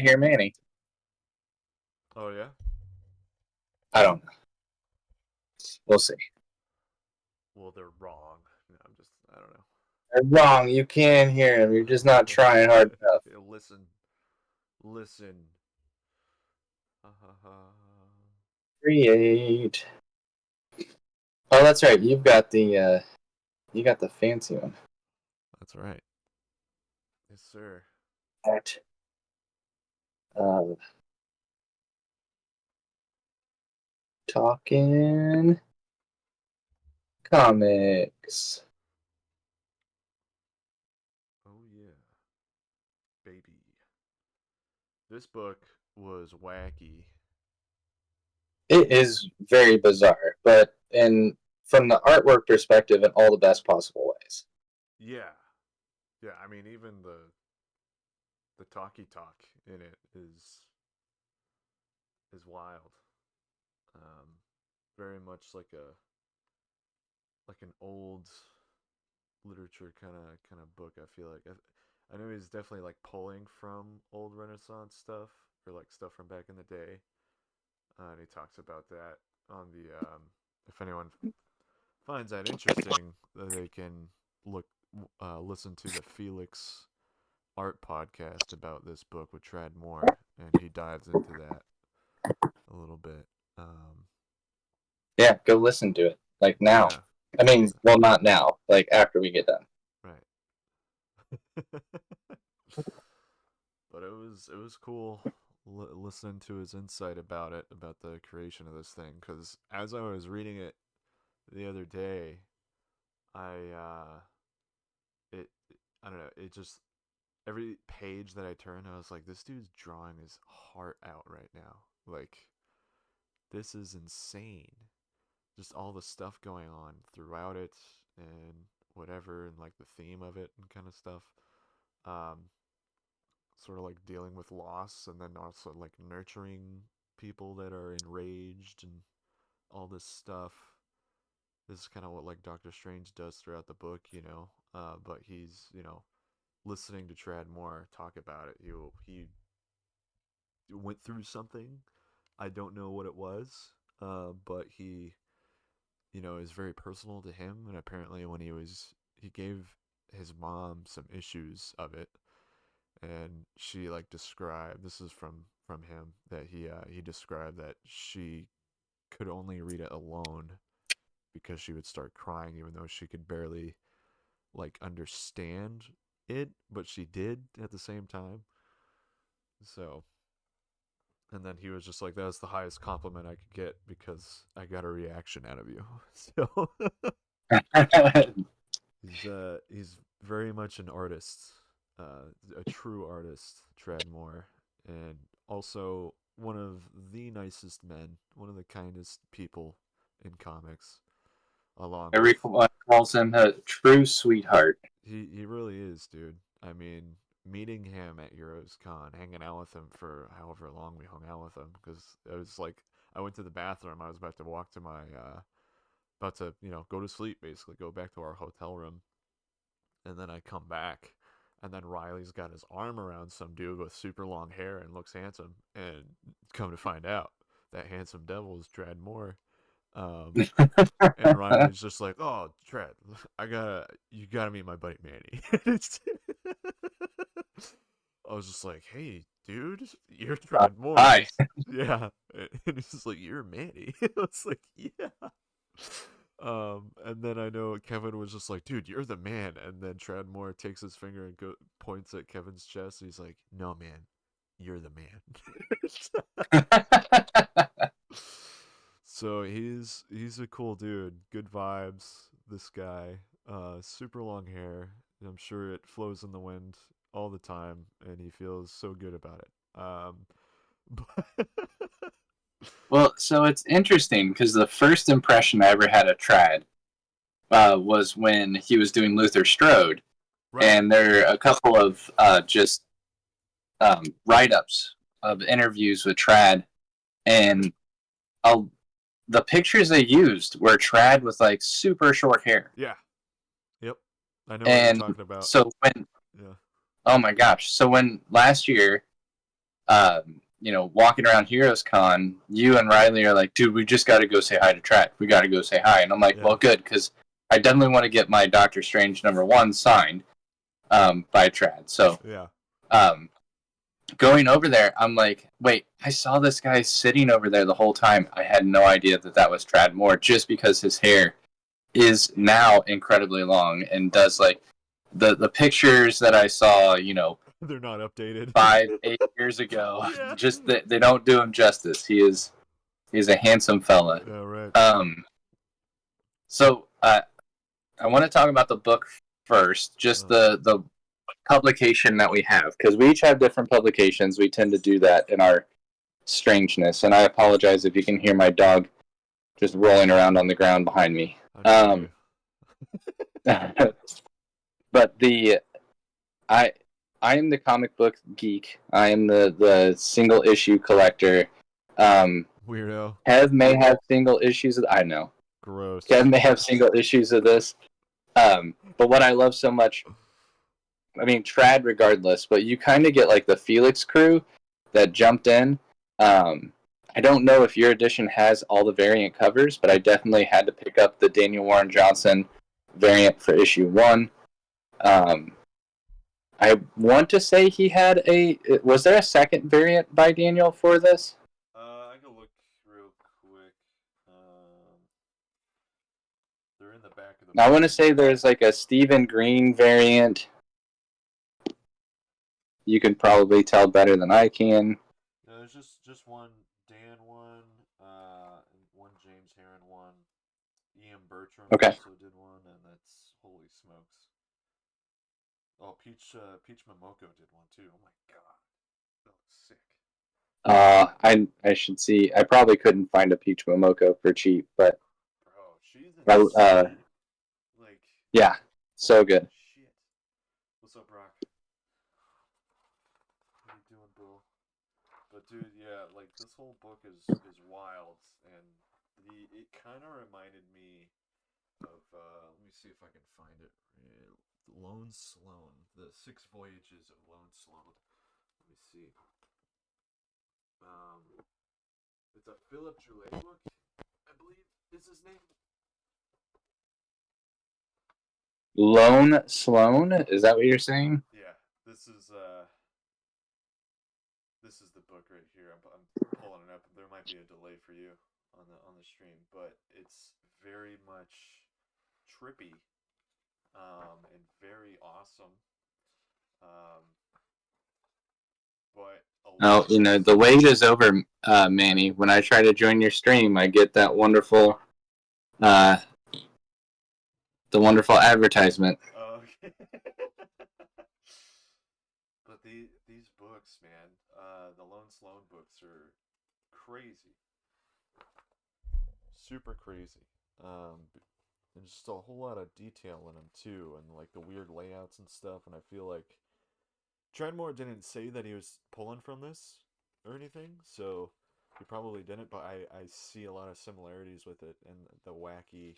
hear Manny. Oh yeah. I don't know. We'll see. Well, they're wrong. No, I don't You're wrong. You can hear him. You're just not trying hard enough. know. Listen. Ha ha ha. Create. Oh, that's right. You got the fancy one. That's right. Yes, sir. Right. Uh, talking comics. Oh yeah, baby. This book was wacky. It is very bizarre, but from the artwork perspective, in all the best possible ways. Yeah, yeah. I mean, even the talky talk in it is wild. Um, very much like an old literature kind of book. I feel like I know he's definitely like pulling from old Renaissance stuff or like stuff from back in the day, and he talks about that on the if anyone finds that interesting, they can look listen to the Felix art podcast about this book with Trad Moore, and he dives into that a little bit. Um, Yeah, go listen to it. Like now. yeah, I mean, yeah, well, not now. Like after we get done. right. But it was cool listening to his insight about it, about the creation of this thing. Because as I was reading it the other day, I it I don't know, it just every page that I turned, I was like, this dude's drawing his heart out right now. Like this is insane. Just all the stuff going on throughout it and whatever, and like the theme of it and kind of stuff. Um, Sort of like dealing with loss and then also like nurturing people that are enraged and all this stuff. This is kind of what like Doctor Strange does throughout the book, but he's, listening to Trad Moore talk about it. He went through something. I don't know what it was, but is very personal to him. And apparently, he gave his mom some issues of it, and she like described, this is from him, that he described that she could only read it alone because she would start crying even though she could barely like understand it, but she did at the same time. So, and then he was just like, that's the highest compliment I could get because I got a reaction out of you. So he's very much an artist, a true artist, Tradmore, and also one of the nicest men, one of the kindest people in comics. Along with Everyone calls him a true sweetheart. he really is, dude. I mean, meeting him at Heroes Con, hanging out with him for however long we hung out with him, because it was like I went to the bathroom, I was about to walk to my about to go to sleep, basically go back to our hotel room, and then I come back, and then Riley's got his arm around some dude with super long hair and looks handsome, and come to find out that handsome devil is Drad Moore. Um, and Riley's just like, "Oh, Drad, you gotta meet my buddy Manny." I was just like, "Hey, dude, you're Drad Moore." Hi. Yeah, and he's just like, "You're Manny." I was like, "Yeah." And then I know Kevin was just like, "Dude, you're the man." And then Tradmore takes his finger and points at Kevin's chest. And he's like, "No, man, you're the man." So he's a cool dude. Good vibes. This guy, super long hair. I'm sure it flows in the wind all the time, and he feels so good about it. But Well, so it's interesting because the first impression I ever had of Trad was when he was doing Luther Strode, right, and there are a couple of just write-ups of interviews with Trad, and I'll, the pictures they used were Trad with like super short hair, yeah, yep, I know what you're and talking about. so when Yeah, oh my gosh, so when last year walking around Heroes Con, you and Riley are like, dude, we just got to go say hi to Trad. We got to go say hi. And I'm like, Yeah. well, good, because I definitely want to get my Doctor Strange #1 signed by Trad. So Yeah. Going over there, I'm like, wait, I saw this guy sitting over there the whole time. I had no idea that was Trad Moore, just because his hair is now incredibly long and does like the pictures that I saw, They're not updated. 5-8 years ago. Yeah. Just they don't do him justice. He's a handsome fella. Yeah, right. So I want to talk about the book first, just the publication that we have, because we each have different publications. We tend to do that in our strangeness, and I apologize if you can hear my dog just rolling around on the ground behind me. But I am the comic book geek. I am the single issue collector. Weirdo. Kev may have single issues of, I know. Gross. Kev may have single issues of this. But what I love so much, I mean, Trad regardless, but you kind of get like the Felix crew that jumped in. I don't know if your edition has all the variant covers, but I definitely had to pick up the Daniel Warren Johnson variant for issue 1. I want to say he had was there a second variant by Daniel for this? I can look real quick. They're in the back of the I want to say there's like a Stephen Green variant. You can probably tell better than I can. No, there's just one Dan one, and one James Heron one. Ian Bertram also did one, and that's holy smokes. Oh, Peach Momoko did one too. Oh my god, that was sick. I should see. I probably couldn't find a Peach Momoko for cheap, but bro, she's insane. Yeah, so good. Shit. What's up, Brock? How you doing, bro? But dude, yeah, like this whole book is wild, and it kind of reminded me of let me see if I can find it. Lone Sloan, the 6 Voyages of Lone Sloan. Let me see. It's a Philip Drouet book, I believe is his name. Lone Sloan? Is that what you're saying? Yeah, this is the book right here. I'm pulling it up. There might be a delay for you on the stream, but it's very much trippy, and very awesome. But the wait is over, Manny. When I try to join your stream, I get that wonderful, the wonderful advertisement. Okay. But these books, man, the Lone Sloan books are crazy, super crazy. And just a whole lot of detail in them too, and like the weird layouts and stuff. And I feel like Treadmore didn't say that he was pulling from this or anything, so he probably didn't. But I see a lot of similarities with it and the wacky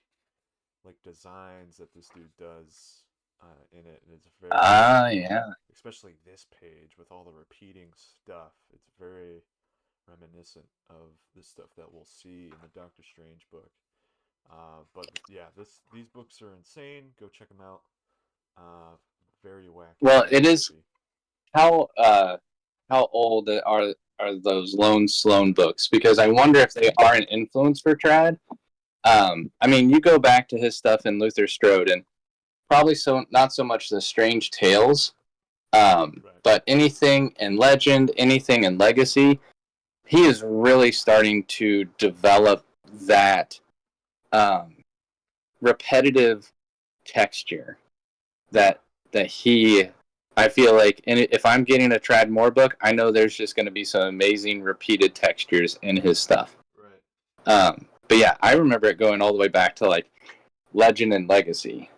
like designs that this dude does in it. And it's very Yeah. especially this page with all the repeating stuff. It's very reminiscent of the stuff that we'll see in the Doctor Strange book. But yeah, these books are insane. Go check them out. Very wacky. Well, it is. How old are those Lone Sloan books? Because I wonder if they are an influence for Trad. I mean, you go back to his stuff in Luther Strode, and probably not so much the Strange Tales, but anything in Legend, anything in Legacy, he is really starting to develop that repetitive texture that I feel like, and if I'm getting a Trad Moore book, I know there's just going to be some amazing repeated textures in his stuff. Right. But yeah, I remember it going all the way back to like Legend and Legacy.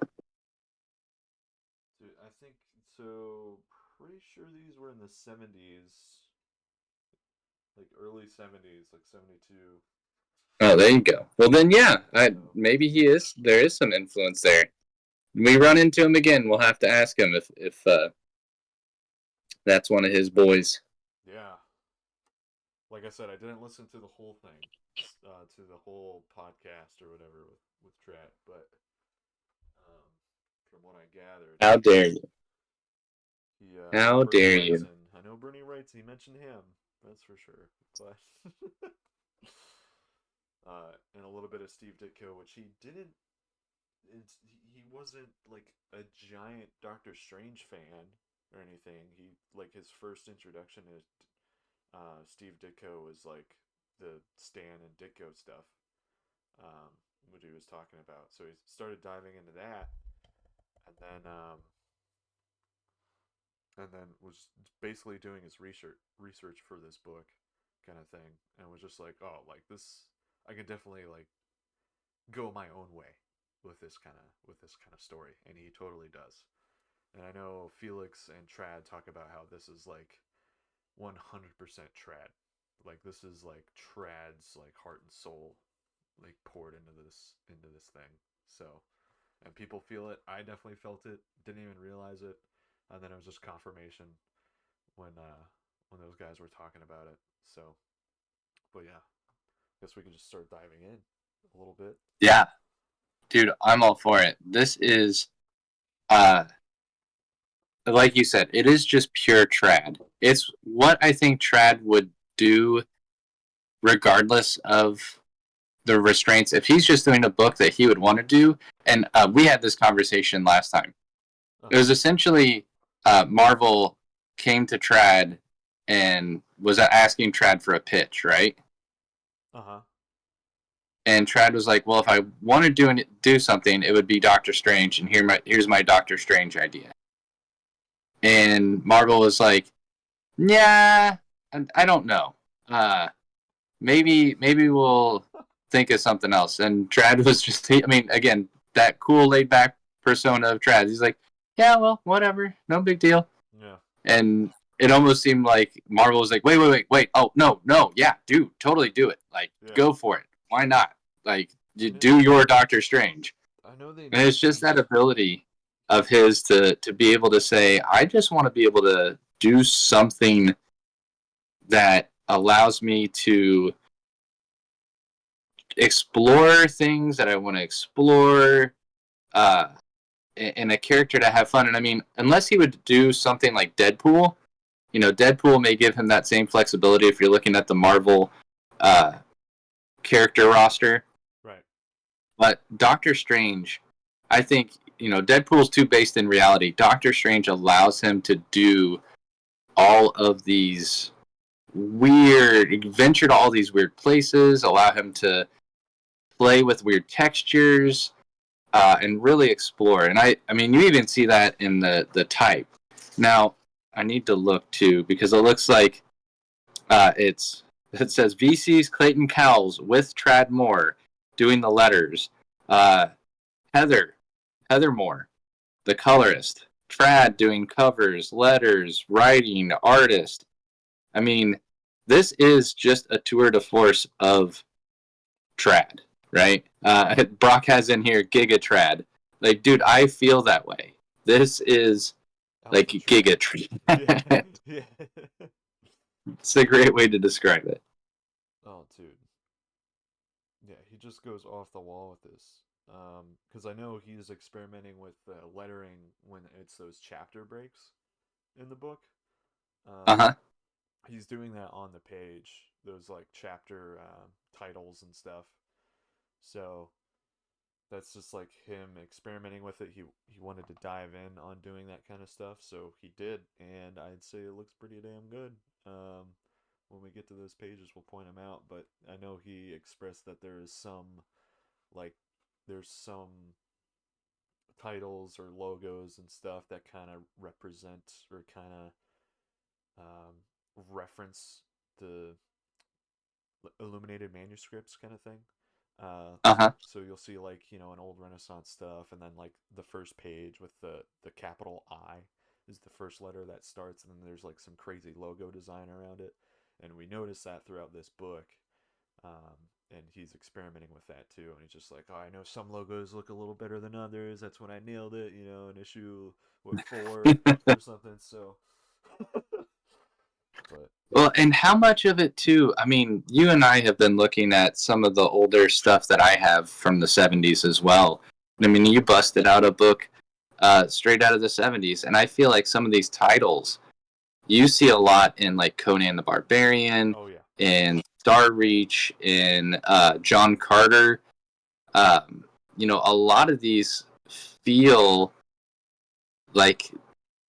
Dude, I think so. Pretty sure these were in the 70s, like early 70s, like 72. Oh, there you go. Well, then, yeah, maybe there is some influence there. When we run into him again, we'll have to ask him if that's one of his boys. Yeah, like I said, I didn't listen to the whole thing, to the whole podcast or whatever with Trat, but um, from what I gathered, How dare you? I know How Bernie dare you? Wrightson. I know Bernie Wrightson. He mentioned him. That's for sure. But and a little bit of Steve Ditko, which he didn't. He wasn't like a giant Doctor Strange fan or anything. He like his first introduction to Steve Ditko was like the Stan and Ditko stuff, um, what he was talking about. So he started diving into that, and then was basically doing his research for this book, kind of thing, and was just like, oh, like this, I can definitely like go my own way with this kind of story, and he totally does. And I know Felix and Trad talk about how this is like 100% Trad. Like this is like Trad's like heart and soul like poured into this thing. So, and people feel it. I definitely felt it. Didn't even realize it. And then it was just confirmation when those guys were talking about it. So, but yeah, guess we can just start diving in a little bit. Yeah, dude, I'm all for it. This is, uh, like you said, it is just pure trad. It's what I think trad would do, regardless of the restraints. If he's just doing a book that he would want to do, and we had this conversation last time. Uh It huh. was essentially Marvel came to trad and was asking trad for a pitch, right? Uh huh. And Trad was like, "Well, if I want to do something, it would be Doctor Strange, and here's my Doctor Strange idea." And Marvel was like, "Yeah, I don't know. Uh, maybe we'll think of something else." And Trad was just, I mean, again, that cool laid back persona of Trad. He's like, "Yeah, well, whatever, no big deal." Yeah. And it almost seemed like Marvel was like, "Wait, oh no, yeah, dude, totally do it. Like, Yeah. go for it. Why not? Like, I you know. do your Doctor Strange." I know they And it's just that mentioned. ability of his to be able to say, I just want to be able to do something that allows me to explore things that I want to explore, uh, and a character to have fun. And I mean, unless he would do something like Deadpool, Deadpool may give him that same flexibility if you're looking at the Marvel uh, character roster. Right. But Doctor Strange, I think, Deadpool's too based in reality. Doctor Strange allows him to do all of these venture to all these weird places, allow him to play with weird textures, and really explore. And I mean, you even see that in the type. Now, I need to look too because it looks like it says VC's Clayton Cowles with Trad Moore doing the letters. Uh, Heather Moore, the colorist. Trad doing covers, letters, writing, artist. I mean, this is just a tour de force of trad, right? Brock has in here Giga Trad. Like, dude, I feel that way. This is like Alpha Trad. Giga Yeah. Trad. Yeah. It's a great way to describe it. Oh, dude. Yeah, he just goes off the wall with this. Because I know he's experimenting with lettering when it's those chapter breaks in the book. Uh Um, huh. he's doing that on the page, those like chapter titles and stuff. So that's just like him experimenting with it. He wanted to dive in on doing that kind of stuff, so he did, and I'd say it looks pretty damn good. Um, when we get to those pages, we'll point them out. But I know he expressed that there is like there's some titles or logos and stuff that kind of represent or kind of reference the illuminated manuscripts kind of thing. Uh huh. So you'll see like an old Renaissance stuff, and then like the first page with the capital I is the first letter that starts, and then there's like some crazy logo design around it, and we notice that throughout this book. Um, and he's experimenting with that too, and he's just like, oh, I know some logos look a little better than others. That's when I nailed it, in issue what 4 or something. So, but Well, and how much of it too? I mean, you and I have been looking at some of the older stuff that I have from the '70s as well. I mean, you busted out a book straight out of the '70s, and I feel like some of these titles you see a lot in like Conan the Barbarian, Oh yeah. in Star Reach, in John Carter. Um, a lot of these feel like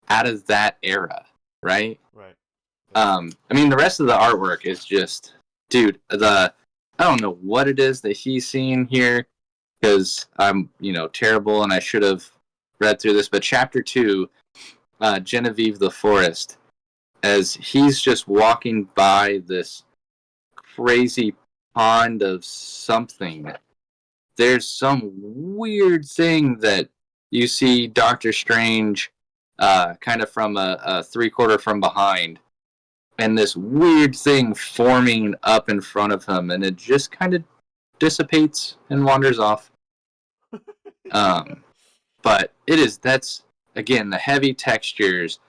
out of that era, right? Right. Yeah. I mean, the rest of the artwork is just, dude. I don't know what it is that he's seeing here because I'm, terrible and I should have read through this. But chapter 2, Genevieve the Forest, as he's just walking by this crazy pond of something. There's some weird thing that you see Doctor Strange kind of from a three-quarter from behind, and this weird thing forming up in front of him, and it just kind of dissipates and wanders off. Um, but that's again the heavy textures,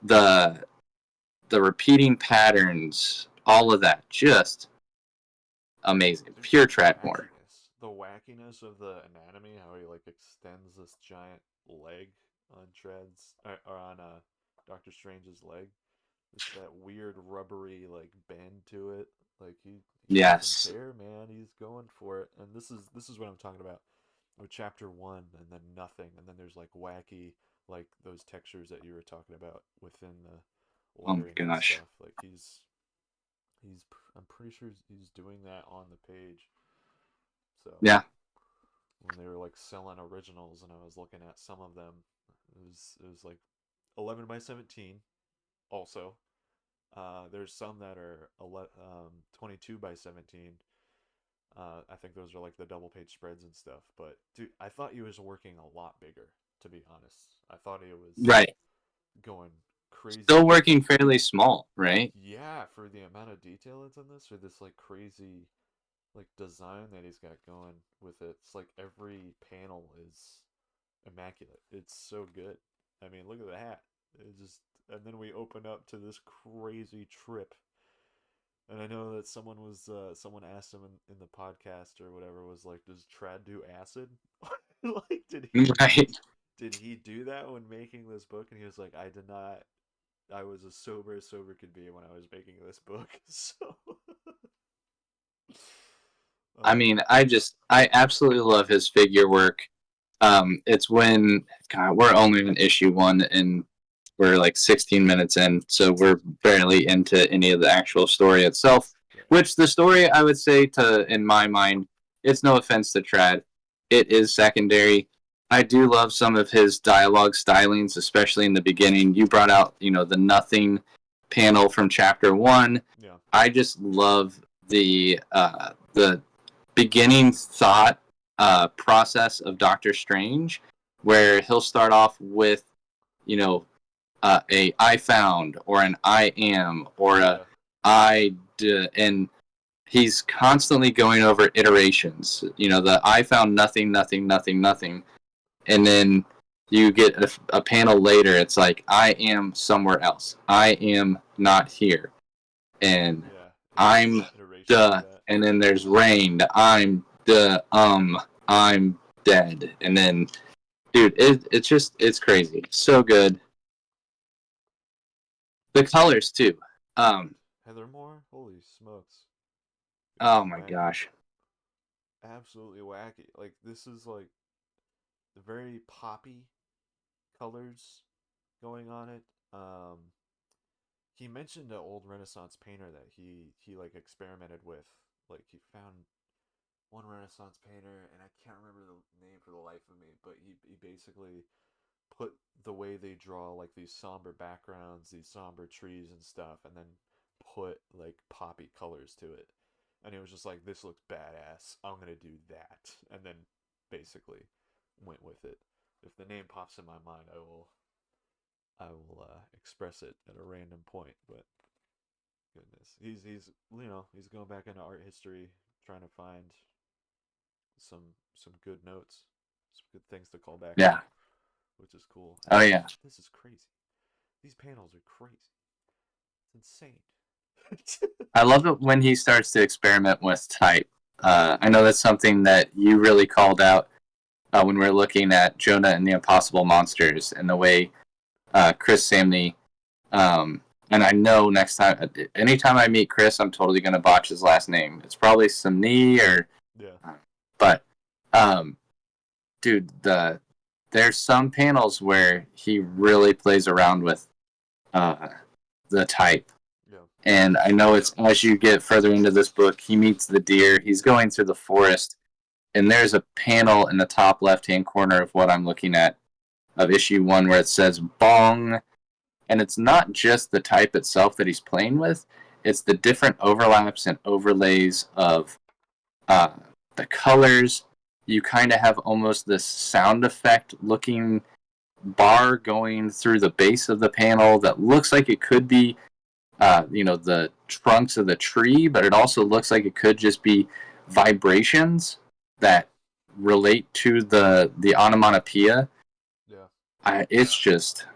the repeating patterns, all of that, just amazing, There's pure just Tradmore. the wackiness of the anatomy, how he like extends this giant leg on Treads or on Doctor Strange's leg. Just that weird rubbery like bend to it. Like he doesn't Yes. care, man. He's going for it. And this is what I'm talking about with chapter one, and then nothing, and then there's like wacky like those textures that you were talking about within the Oh my lettering and gosh. stuff. Like he's I'm pretty sure he's doing that on the page. So Yeah. when they were like selling originals, and I was looking at some of them, it was like 11 by 17. Also, there's some that are 22 by 17. I think those are like the double page spreads and stuff. But dude, I thought he was working a lot bigger. To be honest, I thought he was Right. going crazy Still big. working fairly small, right? Yeah, for the amount of detail that's in this, or this like crazy like design that he's got going with it. It's like every panel is immaculate. It's so good. I mean, look at the hat. It just and then we open up to this crazy trip. And I know that someone asked him in the podcast or whatever was like, does Trad do acid? Like, Right. did he do that when making this book? And he was like, I did not. I was as sober could be when I was making this book. So, I um, mean, I absolutely love his figure work. It's when, God, we're only in issue 1 and we're like 16 minutes in, so we're barely into any of the actual story itself. right. Which the story, I would say, in my mind, it's no offense to Trad, it is secondary. I do love some of his dialogue stylings, especially in the beginning. You brought out, the nothing panel from chapter 1. Yeah. I just love the beginning thought process of Doctor Strange, where he'll start off with, you know, a I found or an I am or a Yeah. and he's constantly going over iterations. The I found nothing, nothing, nothing, nothing, and then you get a panel later. It's like I am somewhere else. I am not here, and Yeah. It's just I'm iterations of the, that. and then there's rain. I'm the I'm dead, and then dude, it's crazy, so good. The colors too. Dude, Um, Heather Moore? Holy smokes. It's oh my wacky. gosh. Absolutely wacky. Like, this is like very poppy colors going on it. He mentioned an old Renaissance painter that he like experimented with. Like, he found one Renaissance painter, and I can't remember the name for the life of me, but he basically put the way they draw like these somber backgrounds, these somber trees and stuff, and then put like poppy colors to it. And it was just like, this looks badass. I'm gonna do that, and then basically went with it. If the name pops in my mind, I will express it at a random point. But goodness, he's going back into art history, trying to find some good notes, some good things to call back to, Yeah. which is cool. Oh And yeah. this is crazy. These panels are crazy. It's insane. I love it when he starts to experiment with type. I know that's something that you really called out when we were looking at Jonah and the Impossible Monsters and the way Chris Samney. And I know next time, anytime I meet Chris, I'm totally going to botch his last name. It's probably Samney or, Yeah. but um, dude, there's some panels where he really plays around with uh, the type. Yeah. And I know it's as you get further into this book, he meets the deer. He's going through the forest, and there's a panel in the top left-hand corner of what I'm looking at of issue 1 where it says "bong," and it's not just the type itself that he's playing with; it's the different overlaps and overlays of uh, the colors. You kind of have almost this sound effect looking bar going through the base of the panel that looks like it could be the trunks of the tree, but it also looks like it could just be vibrations that relate to the onomatopoeia. Yeah. It's just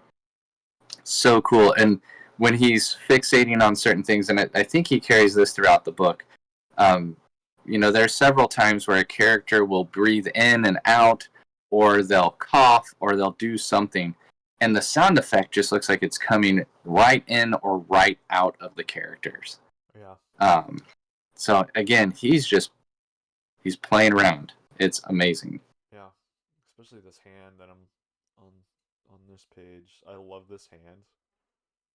so cool. And when he's fixating on certain things, and I think he carries this throughout the book, um, there are several times where a character will breathe in and out, or they'll cough, or they'll do something. And the sound effect just looks like it's coming right in or right out of the characters. Yeah. So again, he's playing around. It's amazing. Yeah. Especially this hand that I'm on on this page. I love this hand.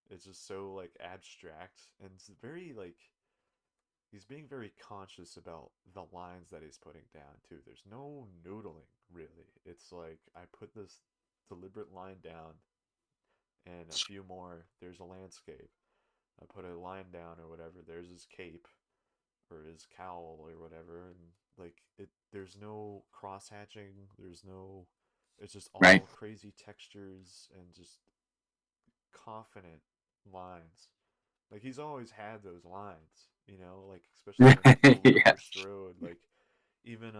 It's just so like abstract and it's very like he's being very conscious about the lines that he's putting down too. There's no noodling really. It's like I put this deliberate line down and a few more. There's a landscape. I put a line down or whatever. There's his cape or his cowl or whatever, and like it. There's no cross hatching. There's no. It's just Right? all crazy textures and just confident lines. Like he's always had those lines, like especially in the Yeah. Luther Strode, like even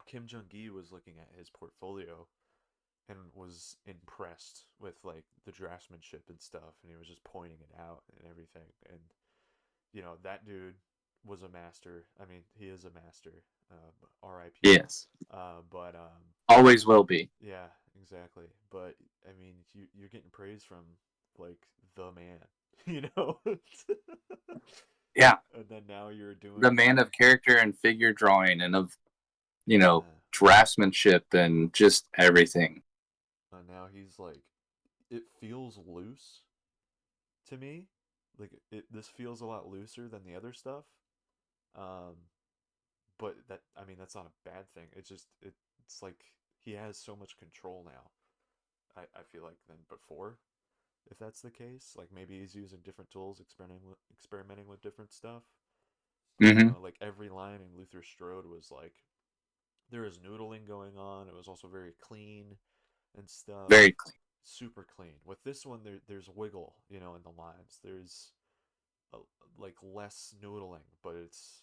Kim Jung Gi was looking at his portfolio and was impressed with like the draftsmanship and stuff, and he was just pointing it out and everything. And that dude was a master. I mean, he is a master. R.I.P. Yes. But Always will be. yeah, exactly. But I mean, you're getting praise from like the man, you know. Yeah. And then now you're The doing man of character and figure drawing and of, yeah. draftsmanship and just everything. Now he's like, it feels loose to me. Like this feels a lot looser than the other stuff. Um, but that I mean that's not a bad thing. It's like he has so much control now. I feel like than before, if that's the case. Like maybe he's using different tools, experimenting with different stuff. Mm-hmm. Like every line in Luther Strode was like there was noodling going on. It was also very clean and stuff. Very clean. Super clean. With this one, there's wiggle, in the lines. There's a, like less noodling, but it's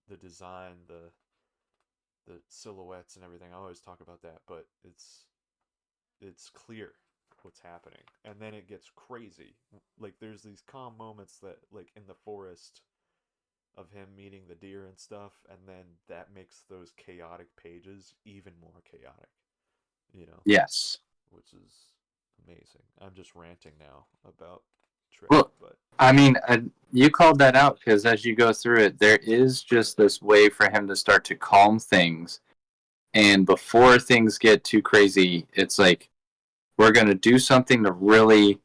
the design, the silhouettes and everything. I always talk about that, but it's clear what's happening, and then it gets crazy. Like there's these calm moments that like in the forest of him meeting the deer and stuff, and then that makes those chaotic pages even more chaotic. You know, Yes. which is amazing. I'm just ranting now about Tread, Well, but I mean, you called that out because as you go through it, there is just this way for him to start to calm things. And before things get too crazy, it's like, we're going to do something to really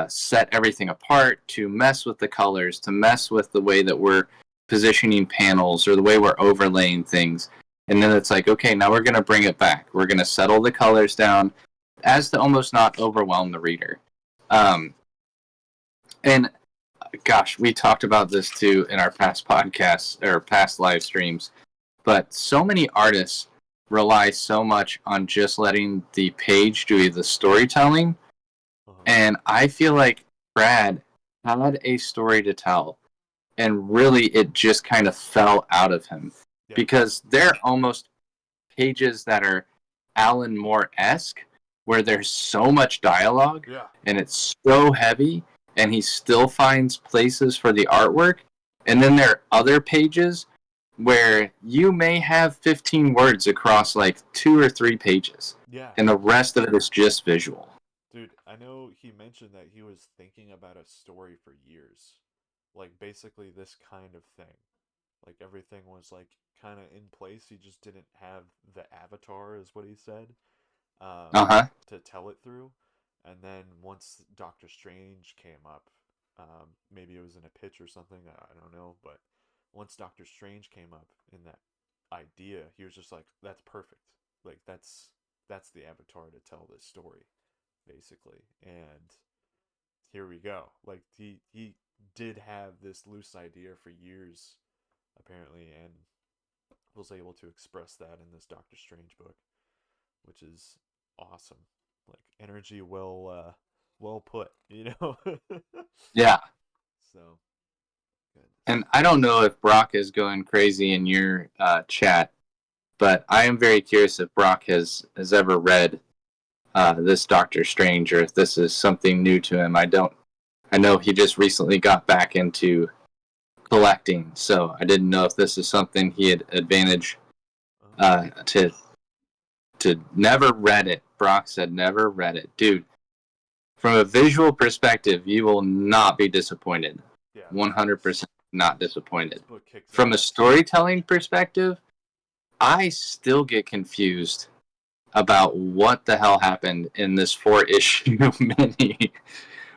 set everything apart, to mess with the colors, to mess with the way that we're positioning panels or the way we're overlaying things. And then it's like, okay, now we're going to bring it back. We're going to settle the colors down as to almost not overwhelm the reader. And gosh, we talked about this too in our past podcasts or past live streams, but so many artists rely so much on just letting the page do the storytelling. uh-huh. And I feel like Brad had a story to tell, and really it just kind of fell out of him Yeah. because they're almost pages that are Alan Moore esque, where there's so much dialogue Yeah. and it's so heavy, and he still finds places for the artwork. And then there are other pages where you may have 15 words across like 2 or 3 pages, Yeah, and the rest of it is just visual. dude, I know he mentioned that he was thinking about a story for years. Like basically this kind of thing. Like everything was like kind of in place. He just didn't have the avatar, is what he said, um, Uh huh. to tell it through. And then once Doctor Strange came up, maybe it was in a pitch or something. I don't know, but once Doctor Strange came up in that idea, he was just like, "That's perfect. Like that's the avatar to tell this story, basically." And here we go. Like he did have this loose idea for years, apparently, and was able to express that in this Doctor Strange book, which is awesome. Like energy well put, you know. Yeah. So goodness. And I don't know if Brock is going crazy in your chat, but I am very curious if Brock has ever read this Doctor Strange, or if this is something new to him. I don't. I know he just recently got back into collecting, so I didn't know if this is something he had advantage Oh to never read it. Brock said never read it, dude. From a visual perspective, you will not be disappointed. yeah, One hundred percent not this disappointed. book kicks From a ass. storytelling perspective, I still get confused about what the hell happened in this 4 issue mini.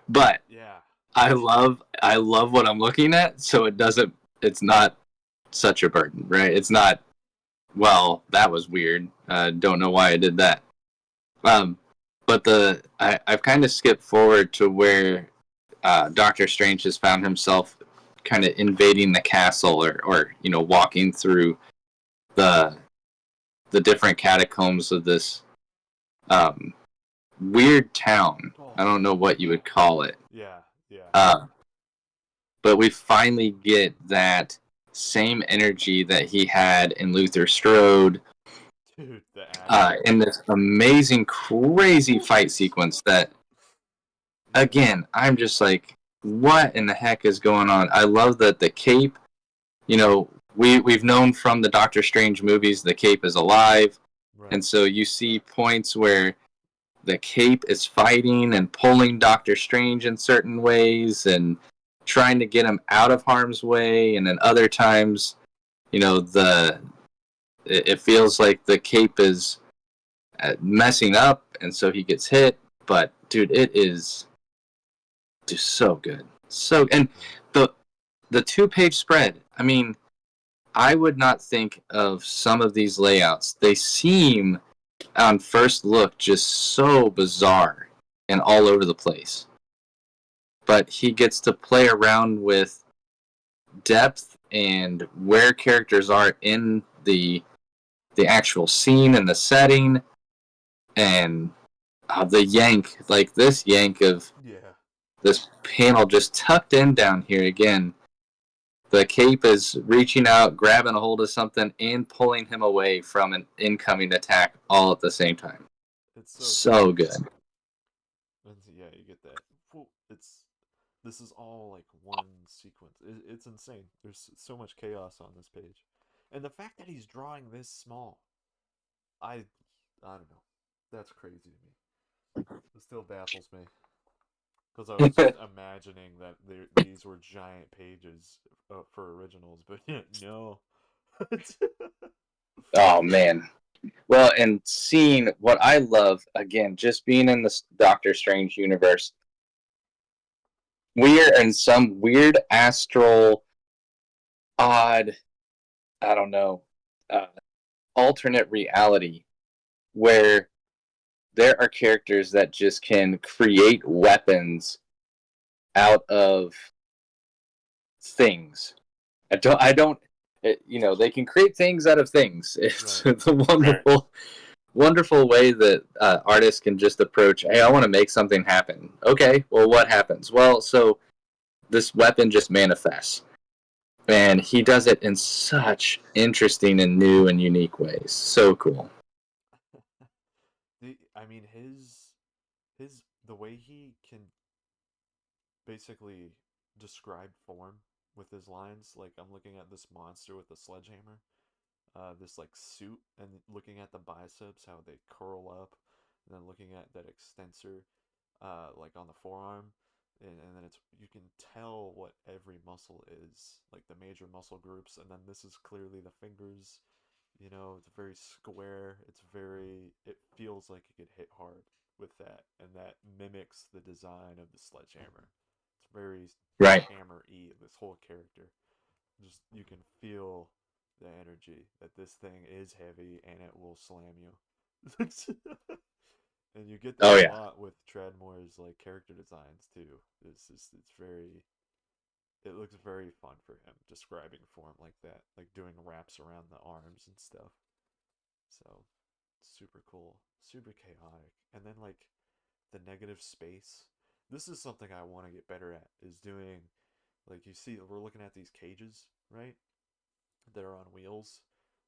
But Yeah, I love what I'm looking at, so it's not such a burden, right? It's not, well, that was weird. Don't know why I did that. Um, but I've kind of skipped forward to where Doctor Strange has found himself kind of invading the castle, or walking through the the different catacombs of this um, weird town. oh I don't know what you would call it. yeah, yeah, Uh, but we finally get that same energy that he had in Luther Strode, dude, the action. in this amazing, crazy fight sequence that, Yeah, again, I'm just like, what in the heck is going on? I love that the cape, we've known from the Doctor Strange movies, the cape is alive. right. And so you see points where the cape is fighting and pulling Doctor Strange in certain ways and trying to get him out of harm's way. And then other times, the it feels like the cape is messing up, and so he gets hit. But dude, it is just so good. So, and Yeah, the the 2 page spread. I mean, I would not think of some of these layouts. They seem on first look just so bizarre and all over the place. But he gets to play around with depth and where characters are in the actual scene and the setting, and the yank, like this yank of yeah. this panel just tucked in down here again. The cape is reaching out, grabbing a hold of something, and pulling him away from an incoming attack all at the same time. It's so So cool. good. And yeah, you get that. It's this is all like one sequence. It's insane. There's so much chaos on this page, and the fact that he's drawing this small, I don't know. That's crazy to me. It still baffles me because I was just imagining that these were giant pages for originals, but no. Oh man. Well, and seeing what I love, again, just being in this Doctor Strange universe, we are in some weird astral, odd, I don't know, uh, alternate reality where there are characters that just can create weapons out of things. They can create things out of things. It's Right. the wonderful way that artists can just approach, hey, I want to make something happen. Okay, well, what happens? Well, so this weapon just manifests. And he does it in such interesting and new and unique ways. So cool. I mean, his the way he can basically described form with his lines. Like I'm looking at this monster with a sledgehammer, this like suit, and looking at the biceps, how they curl up, and then looking at that extensor, like on the forearm, and then it's you can tell what every muscle is, like the major muscle groups, and then this is clearly the fingers. You know, it's very square. It feels like it could hit hard with that, and that mimics the design of the sledgehammer. It's very Right. hammer-y, this whole character. Just you can feel the energy that this thing is heavy and it will slam you. And you get that Oh a yeah. lot with Tradmore's like character designs too. It's very it looks very fun for him describing form like that, like doing wraps around the arms and stuff. So super cool, super chaotic. And then like the negative space. This is something I want to get better at is doing like you see we're looking at these cages, right? That are on wheels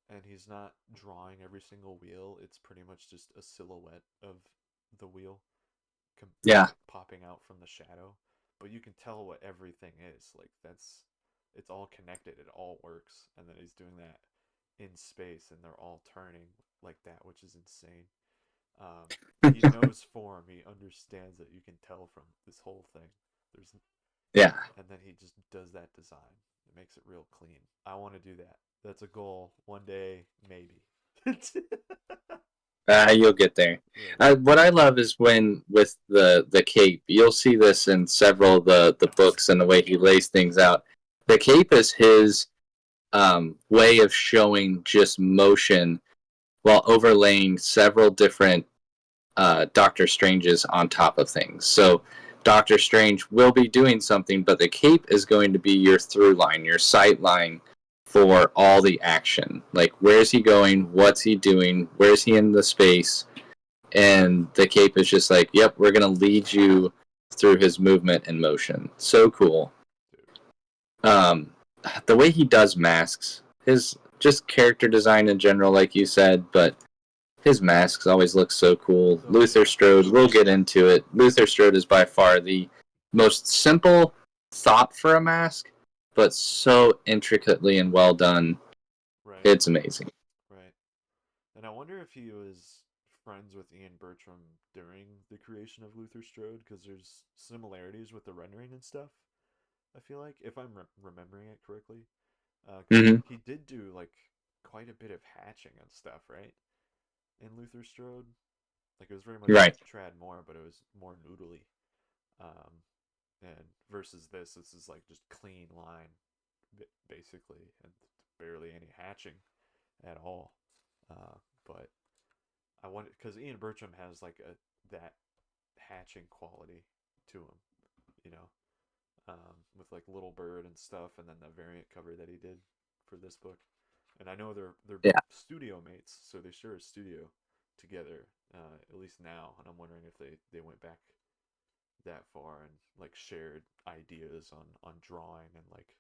and he's not drawing every single wheel. It's pretty much just a silhouette of the wheel Yeah. like popping out from the shadow, but you can tell what everything is. Like that's it's all connected. It all works. And then he's doing that in space, and they're all turning like that, which is insane. Um, he knows form. He understands it. You can tell from this whole thing. There's Yeah. and then he just does that design. It makes it real clean. I want to do that. That's a goal. One day, maybe. You'll get there. Right. What I love is when with the cape, you'll see this in several of the books and the way he lays things out. The cape is his way of showing just motion while overlaying several different Doctor Stranges on top of things. So Doctor Strange will be doing something, but the cape is going to be your through line, your sight line for all the action. Like, where's he going? What's he doing? Where's he in the space? And the cape is just like, yep, we're going to lead you through his movement and motion. So cool. Dude. Um, the way he does masks, his just character design in general, like you said, but his masks always look so cool. Oh Luther yeah. Strode, we'll get into it. Luther Strode is by far the most simple thought for a mask, but so intricately and well done. Right. It's amazing. Right. And I wonder if he was friends with Ian Bertram during the creation of Luther Strode, because there's similarities with the rendering and stuff. I feel like, if I'm remembering it correctly, because Mm-hmm. he did do like quite a bit of hatching and stuff, right? In Luther Strode, like it was very much like Right. Tradmore, but it was more noodly. Um, and versus this is like just clean line, basically, and barely any hatching at all. But I wanted because Ian Bertram has like a that hatching quality to him, you know, with like Little Bird and stuff, and then the variant cover that he did for this book. And I know they're Yeah. studio mates, so they share a studio together, at least now. And I'm wondering if they went back that far and like shared ideas on drawing and like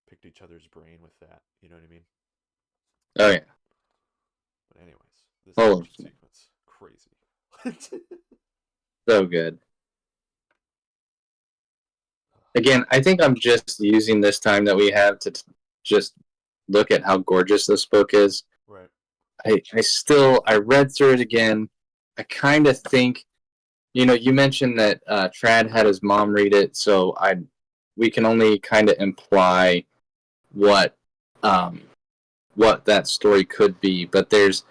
picked each other's brain with that. You know what I mean? Oh yeah. But anyways, this Oh, action sequence, crazy. so good. Again, I think I'm just using this time that we have to just look at how gorgeous this book is. Right. I read through it again. I kind of think, you mentioned that Trad had his mom read it, so we can only kind of imply what um, what that story could be, but there's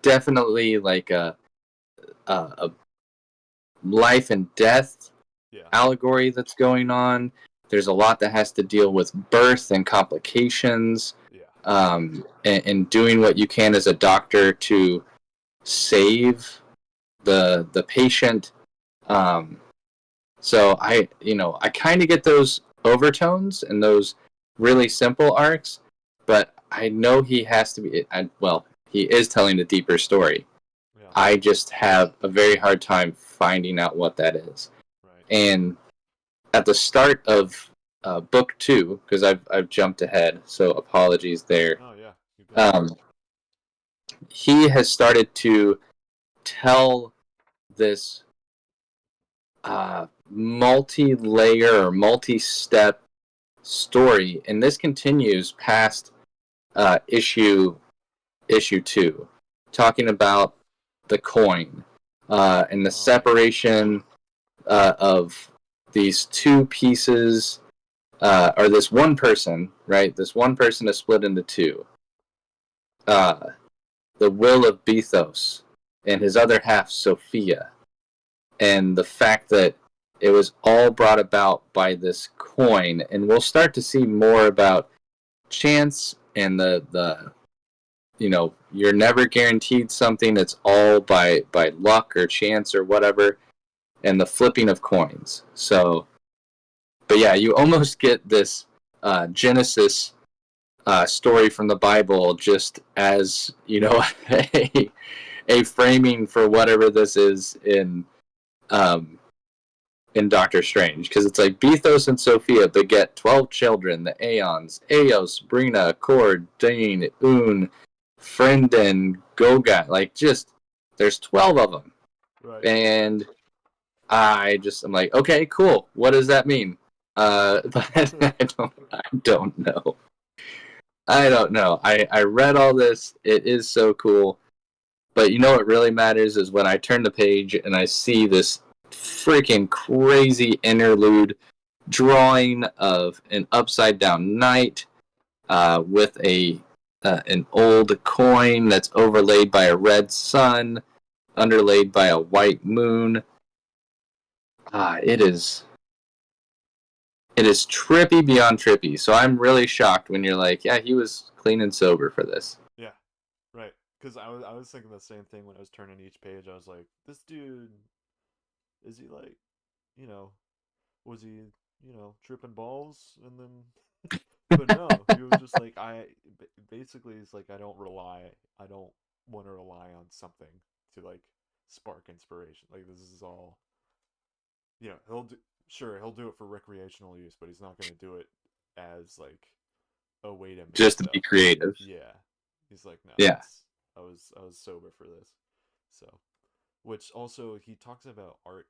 definitely like a life and death Yeah. allegory that's going on. There's a lot that has to deal with birth and complications, Yeah. and doing what you can as a doctor to save the patient. Um, so I kind of get those overtones and those really simple arcs, but I know he has to be. Well, he is telling a deeper story. Yeah. I just have a very hard time finding out what that is. Right. And at the start of book two, because I've jumped ahead, so apologies there. Oh yeah. You got it. Um, he has started to tell this multi-layer or multi-step story, and this continues past issue 2, talking about the coin and the separation of these two pieces, or this one person, right? This one person is split into two. The will of Bethos and his other half, Sophia. And the fact that it was all brought about by this coin. And we'll start to see more about chance and the you're never guaranteed something. It's all by luck or chance or whatever, and the flipping of coins. So, but yeah, you almost get this Genesis story from the Bible just as a framing for whatever this is um, in Doctor Strange, because it's like Bethos and Sophia beget 12 children: the Aeons, Eos, Brina, Cord, Dane, Un, Frienden, Goga. Like, just there's 12 of them, Right. and I'm like, okay, cool. What does that mean? But I don't know. I don't know. I read all this. It is so cool. But you know what really matters is when I turn the page and I see this freaking crazy interlude drawing of an upside down knight with an old coin that's overlaid by a red sun, underlaid by a white moon. It is trippy beyond trippy. So I'm really shocked when you're like, yeah, he was clean and sober for this. Yeah. Right. Because I was thinking the same thing when I was turning each page. I was like, this dude, is he like, you know, was he, tripping balls and then but no, he was just like basically it's like I don't want to rely on something to like spark inspiration. Like this is all, he'll do, sure, he'll do it for recreational use, but he's not going to do it as like a way to make Just to be stuff. creative. Yeah. He's like, no, Yeah. I was sober for this. So, which also he talks about art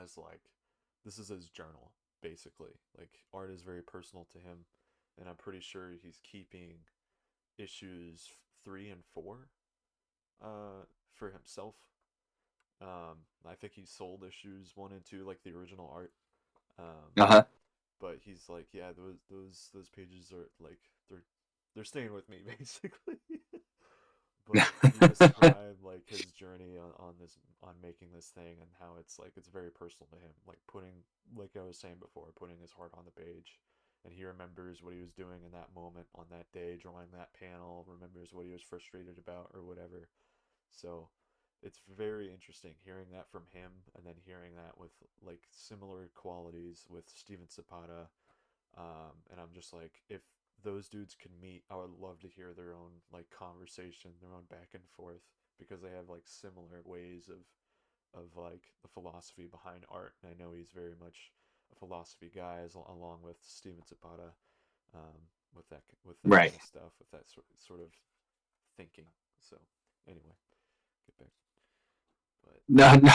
as like this is his journal basically. Like art is very personal to him, and I'm pretty sure he's keeping issues 3 and 4 for himself. I think he sold issues 1 and 2, like the original art. Uh huh. But he's like, yeah, those pages are like they're staying with me basically. But he described like his journey on making this thing and how it's very personal to him, like putting, like I was saying before, putting his heart on the page, and he remembers what he was doing in that moment on that day, drawing that panel, remembers what he was frustrated about or whatever. So it's very interesting hearing that from him, and then hearing that with like similar qualities with Steven Zapata. And I'm just like, if those dudes could meet, I would love to hear their own like conversation, their own back and forth, because they have like similar ways of like the philosophy behind art. And I know he's very much a philosophy guy, along with Steven Zapata, with that Right. kind of stuff, with that sort of thinking. So anyway, get back, but No, no,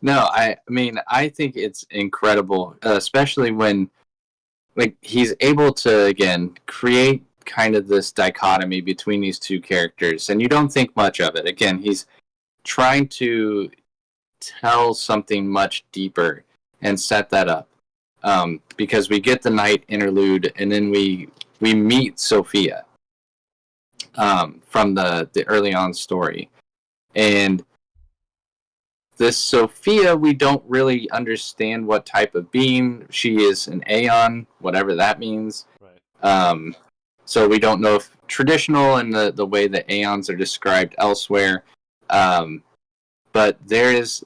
no. I mean, I think it's incredible, especially when like he's able to again create kind of this dichotomy between these two characters, and you don't think much of it. Again, he's trying to tell something much deeper and set that up, because we get the night interlude, and then we meet Sophia, from the early on story, and this Sophia, we don't really understand what type of being she is. An Aeon, whatever that means. right, Um, so we don't know if traditional and the way that Aeons are described elsewhere. Um, but there's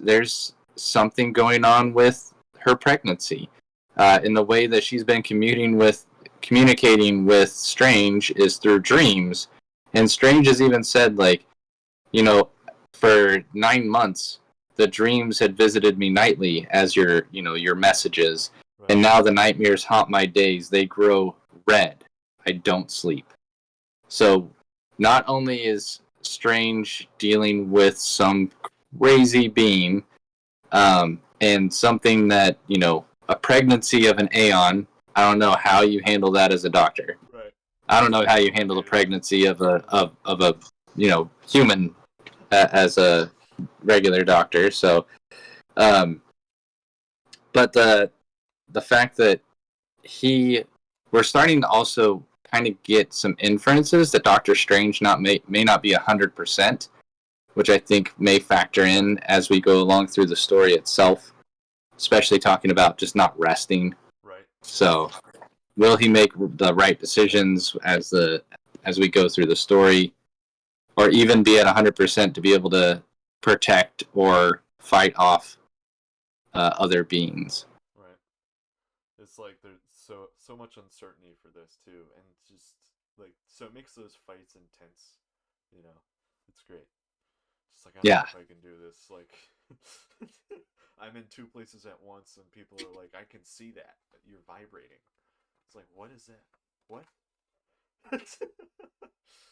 something going on with her pregnancy, in the way that she's been communicating with Strange is through dreams, and Strange has even said, like, you know, for 9 months, the dreams had visited me nightly as your messages, right, and now the nightmares haunt my days. They grow red. I don't sleep. So, not only is Strange dealing with some crazy being, and something that, a pregnancy of an Aeon. I don't know how you handle that as a doctor. Right. I don't know how you handle the Complicated. pregnancy of a human as a regular doctor. So, um, but the fact that he we're starting to also kind of get some inferences that Doctor Strange may not be 100%, which I think may factor in as we go along through the story itself, especially talking about just not resting. Right. So, will he make the right decisions as we go through the story, or even be at 100% to be able to protect or fight off other beings? Right. It's like there's so much uncertainty for this too, and just like so it makes those fights intense. You know, it's great. Just like I don't Yeah, know if I can do this. Like I'm in two places at once, and people are like, "I can see that you're vibrating." It's like, what is that? What?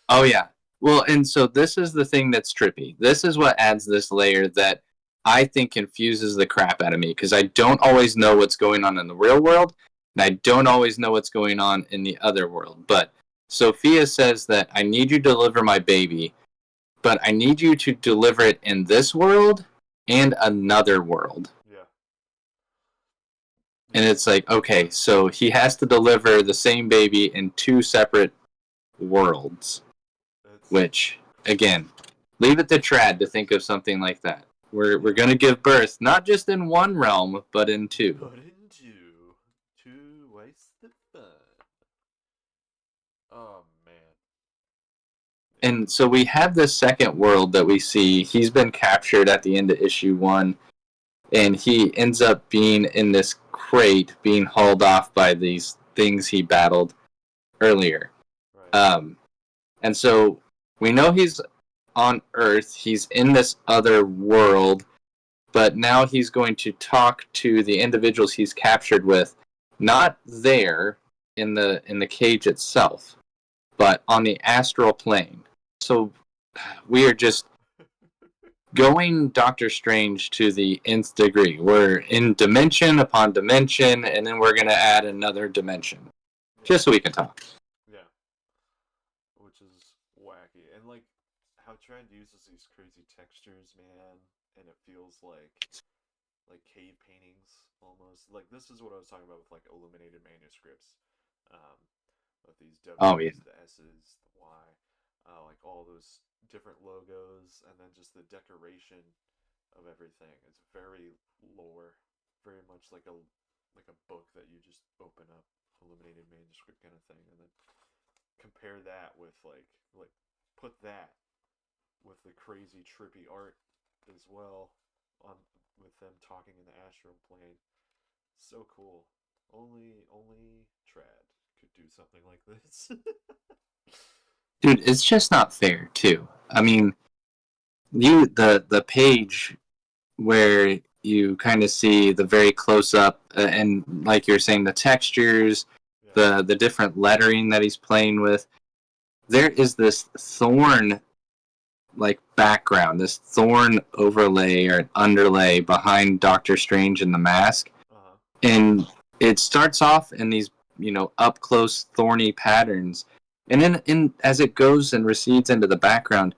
oh yeah. Well, and so this is the thing that's trippy. This is what adds this layer that I think confuses the crap out of me, because I don't always know what's going on in the real world, and I don't always know what's going on in the other world. But Sophia says that I need you to deliver my baby, but I need you to deliver it in this world and another world. Yeah. And Yeah. it's like, okay, so he has to deliver the same baby in two separate worlds. It's Which, crazy. again, leave it to Trad to think of something like that. We're Yeah. going to give birth not just in one realm, but in two. Put into to waste the fun. Oh man. Yeah. And so we have this second world that we see. He's been captured at the end of issue 1, and he ends up being in this crate, being hauled off by these things he battled earlier. Right. Um, and so we know he's on Earth. He's in this other world, but now he's going to talk to the individuals he's captured with, not there in the cage itself, but on the astral plane. So we are just going Doctor Strange to the nth degree. We're in dimension upon dimension, and then we're going to add another dimension Yeah. just so we can talk. Yeah. Which is wacky. And like how Trend uses these crazy textures, man, and it feels like cave paintings almost. Like this is what I was talking about with like illuminated manuscripts. Um, with these Oh yeah. W's, the S's, the Y, like all those different logos, and then just the decoration of everything. It's very lore, very much like a book that you just open up, illuminated manuscript kind of thing, and then compare that with like put that with the crazy trippy art as well on with them talking in the astral plane. So cool. Only Trad could do something like this. Dude, it's just not fair too. I mean, the page where you kind of see the very close up, and like you're saying, the textures, Yeah. the different lettering that he's playing with. There is this thorn like background, this thorn overlay or underlay behind Doctor Strange in the mask, Uh-huh. and it starts off in these up close thorny patterns, and then in as it goes and recedes into the background,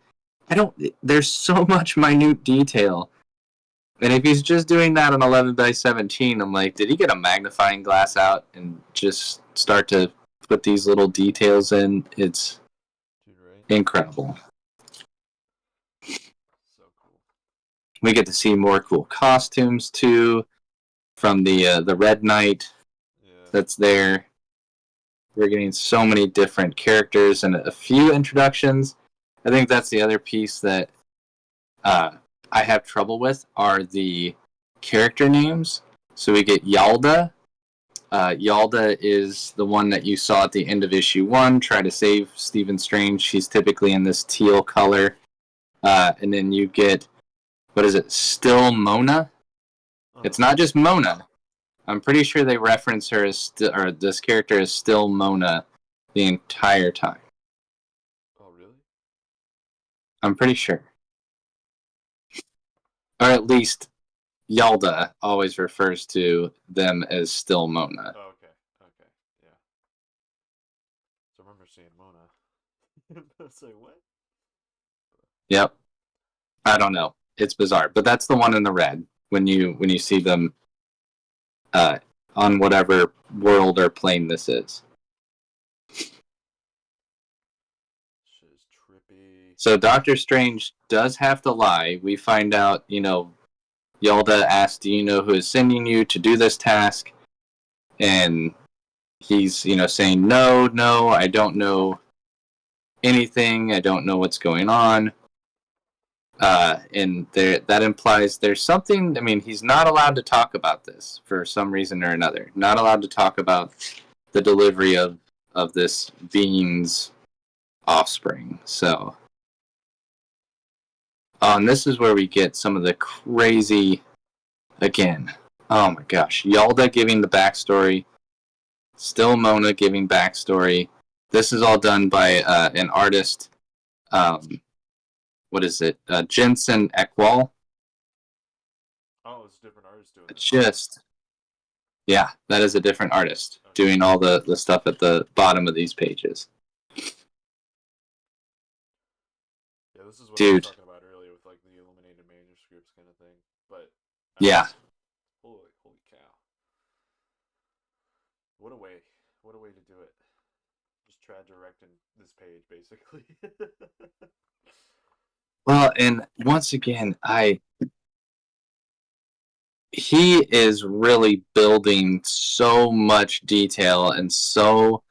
I don't. There's so much minute detail. And if he's just doing that on 11 by 17, I'm like, did he get a magnifying glass out and just start to put these little details in? It's Dude, right? incredible. So cool. We get to see more cool costumes too from the Red Knight Yeah. that's there. We're getting so many different characters and a few introductions. I think that's the other piece that uh, I have trouble with are the character names. So we get Yalda. Yalda is the one that you saw at the end of issue 1, try to save Stephen Strange. She's typically in this teal color. And then you get, what is it, Still Mona? Uh-huh. It's not just Mona. I'm pretty sure they reference her as, or this character is Still Mona the entire time. Oh, really? I'm pretty sure. Or at least Yalda always refers to them as still Mona. Oh, okay. Okay. Yeah. So I remember seeing Mona. I was like, what? Yep. I don't know. It's bizarre, but that's the one in the red when you see them uh, on whatever world or plane this is. Shit is trippy. So Doctor Strange does have to lie. We find out, Yalda asks, "Do you know who is sending you to do this task?" And he's, saying, "No, no, I don't know anything. I don't know what's going on." And that implies there's something. I mean, he's not allowed to talk about this for some reason or another. Not allowed to talk about the delivery of this being's offspring. So, and this is where we get some of the crazy. Again, oh my gosh, Yalda giving the backstory, still Mona giving backstory. This is all done by an artist. What is it? Jensen Ekwall. Oh, it's a different artist doing this. Just yeah, that is a different artist Okay. doing all the stuff at the bottom of these pages. Yeah, this is what I was Dude, talking about earlier with like the illuminated manuscripts kind of thing. But yeah. holy cow! What a way! What a way to do it! Just trad directing this page, basically. Well, and once again, he is really building so much detail and so